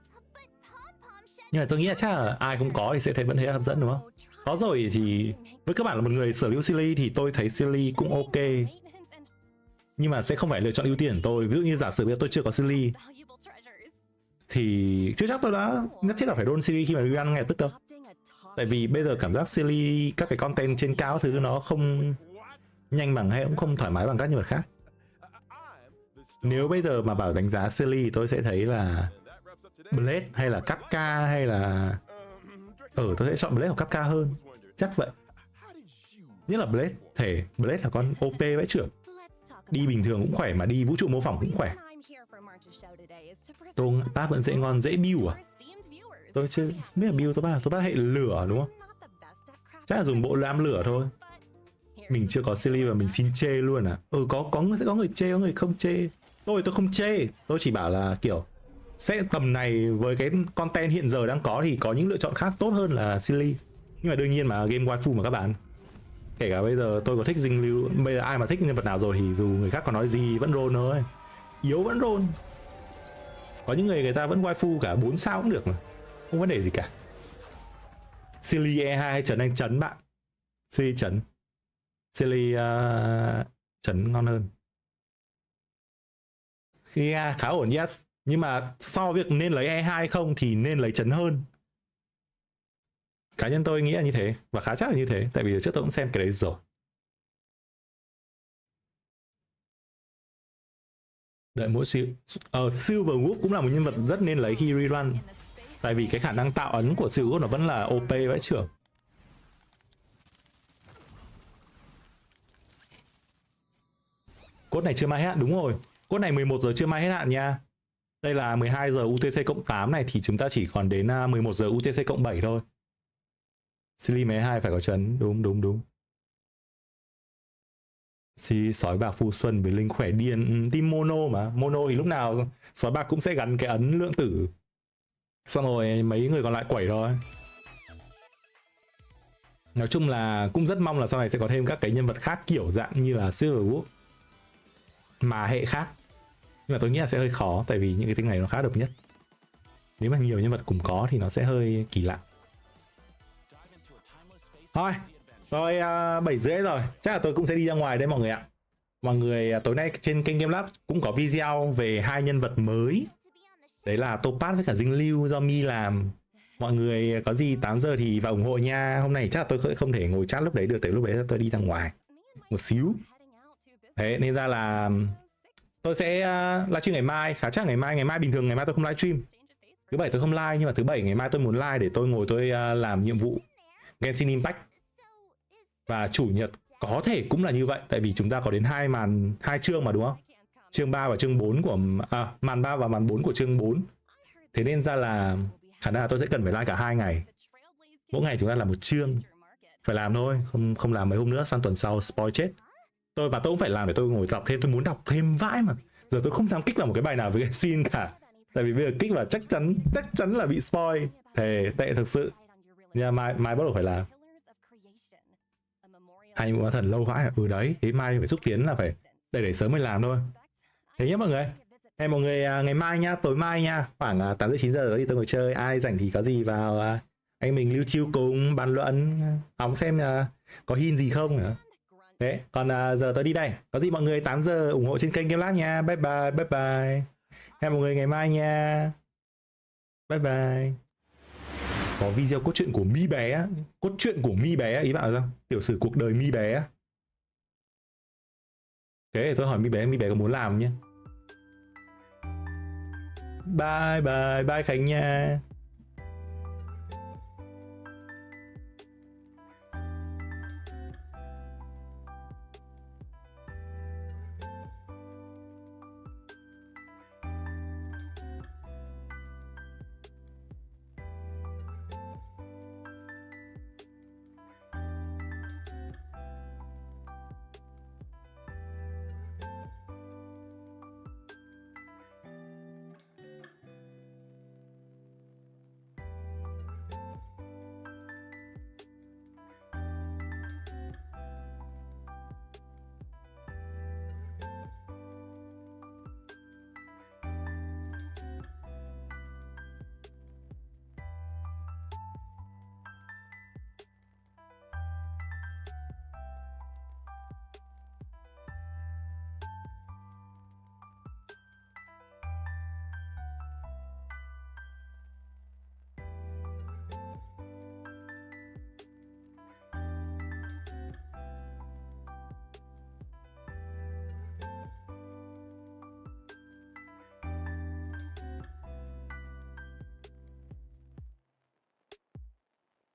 Nhưng mà tôi nghĩ là chắc là ai không có thì sẽ thấy vẫn thấy hấp dẫn đúng không? Có rồi thì với các bạn là một người sở hữu Silly thì tôi thấy Silly cũng ok. Nhưng mà sẽ không phải lựa chọn ưu tiên của tôi. Ví dụ như giả sử bây giờ tôi chưa có Silly thì chưa chắc tôi đã nhất thiết là phải roll Silly khi mà run ngay tức đâu. Tại vì bây giờ cảm giác Silly các cái content trên cao thứ nó không nhanh bằng hay cũng không thoải mái bằng các nhân vật khác. Nếu bây giờ mà bảo đánh giá Silly tôi sẽ thấy là Blade hay là Kapka hay là tôi sẽ chọn Blade hoặc Kapka hơn. Chắc vậy. Nhất là Blade. Thể Blade là con OP vãi trưởng. Đi bình thường cũng khỏe mà đi vũ trụ mô phỏng cũng khỏe. Tông Topaz vẫn dễ ngon, dễ build à? Tôi chưa biết là build Topaz hệ lửa đúng không? Chắc là dùng bộ lam lửa thôi. Mình chưa có Silly và mình xin chê luôn à? Có người sẽ có người chê, có người không chê. Tôi không chê, tôi chỉ bảo là kiểu sẽ tầm này với cái content hiện giờ đang có thì có những lựa chọn khác tốt hơn là Silly. Nhưng mà đương nhiên mà game waifu mà các bạn. Kể cả bây giờ tôi có thích dinh lưu, bây giờ ai mà thích nhân vật nào rồi thì dù người khác có nói gì vẫn roll thôi. Yếu vẫn roll. Có những người ta vẫn waifu cả 4 sao cũng được mà. Không vấn đề gì cả. Silly E2 hay Trấn anh Trấn bạn? Silly Trấn. Silly Trấn ngon hơn. Khi khá ổn yes. Nhưng mà so việc nên lấy E2 không thì nên lấy Trấn hơn. Cá nhân tôi nghĩ là như thế. Và khá chắc là như thế. Tại vì trước tôi cũng xem cái đấy rồi. Đợi mỗi Silver Wolf cũng là một nhân vật rất nên lấy khi rerun. Tại vì cái khả năng tạo ấn của Silver Wolf nó vẫn là OP vãi trưởng. Cốt này chưa mai hết hạn, đúng rồi. Cốt này 11 giờ chưa mai hết hạn nha. Đây là 12 giờ UTC cộng 8 này thì chúng ta chỉ còn đến 11 giờ UTC cộng 7 thôi. Silly 12 phải có chấn, đúng. Sói bạc Phu Xuân với linh khỏe điên, team mono mà. Mono thì lúc nào sói bạc cũng sẽ gắn cái ấn lượng tử. Xong rồi mấy người còn lại quẩy thôi. Nói chung là cũng rất mong là sau này sẽ có thêm các cái nhân vật khác kiểu dạng như là Silver Wolf mà hệ khác. Nhưng mà tôi nghĩ là sẽ hơi khó tại vì những cái tính này nó khá độc nhất. Nếu mà nhiều nhân vật cùng có thì nó sẽ hơi kỳ lạ. Thôi, tôi 7:30 rồi, chắc là tôi cũng sẽ đi ra ngoài đây mọi người ạ. Mọi người tối nay trên kênh GameLab cũng có video về 2 nhân vật mới. Đấy là Topaz với cả Dinh Lưu do Mi làm. Mọi người có gì 8 giờ thì vào ủng hộ nha. Hôm nay chắc là tôi không thể ngồi chat lúc đấy được, tại lúc đấy tôi đi ra ngoài một xíu. Thế nên ra là tôi sẽ livestream ngày mai. Khá chắc ngày mai bình thường ngày mai tôi không livestream. Thứ bảy tôi không live, nhưng mà thứ bảy ngày mai tôi muốn live để tôi ngồi tôi làm nhiệm vụ Genshin Impact. Và chủ nhật có thể cũng là như vậy, tại vì chúng ta có đến 2 chương mà đúng không? Chương 3 và chương 4 của màn 3 và màn 4 của chương 4. Thế nên ra là khả năng là tôi sẽ cần phải live cả 2 ngày. Mỗi ngày chúng ta làm một chương. Phải làm thôi, không làm mấy hôm nữa sang tuần sau spoil chết. Tôi cũng phải làm để tôi ngồi đọc thêm, tôi muốn đọc thêm vãi mà. Giờ tôi không dám kích vào một cái bài nào với cái scene cả. Tại vì bây giờ kích vào chắc chắn là bị spoil. Thề tệ thực sự. Nhưng mai bắt đầu phải làm. Hai nhiệm vụ thần lâu vãi. Đấy, thế mai phải xúc tiến là phải để sớm mới làm thôi. Thế nhé mọi người. Hẹn mọi người ngày mai nha, tối mai nha, khoảng 8-9 giờ thì tôi ngồi chơi. Ai rảnh thì có gì vào anh mình lưu chiêu cùng bàn luận, hóng xem có hint gì không nữa. Thế, còn giờ tôi đi đây. Có gì mọi người 8 giờ ủng hộ trên kênh GameLab nha. Bye bye, bye bye. Hẹn mọi người ngày mai nha. Bye bye. Có video cốt truyện của Mi bé. Cốt truyện của Mi bé, ý bạn là sao? Tiểu sử cuộc đời Mi bé. Thế để tôi hỏi Mi bé có muốn làm nhé. Bye bye, bye Khánh nha.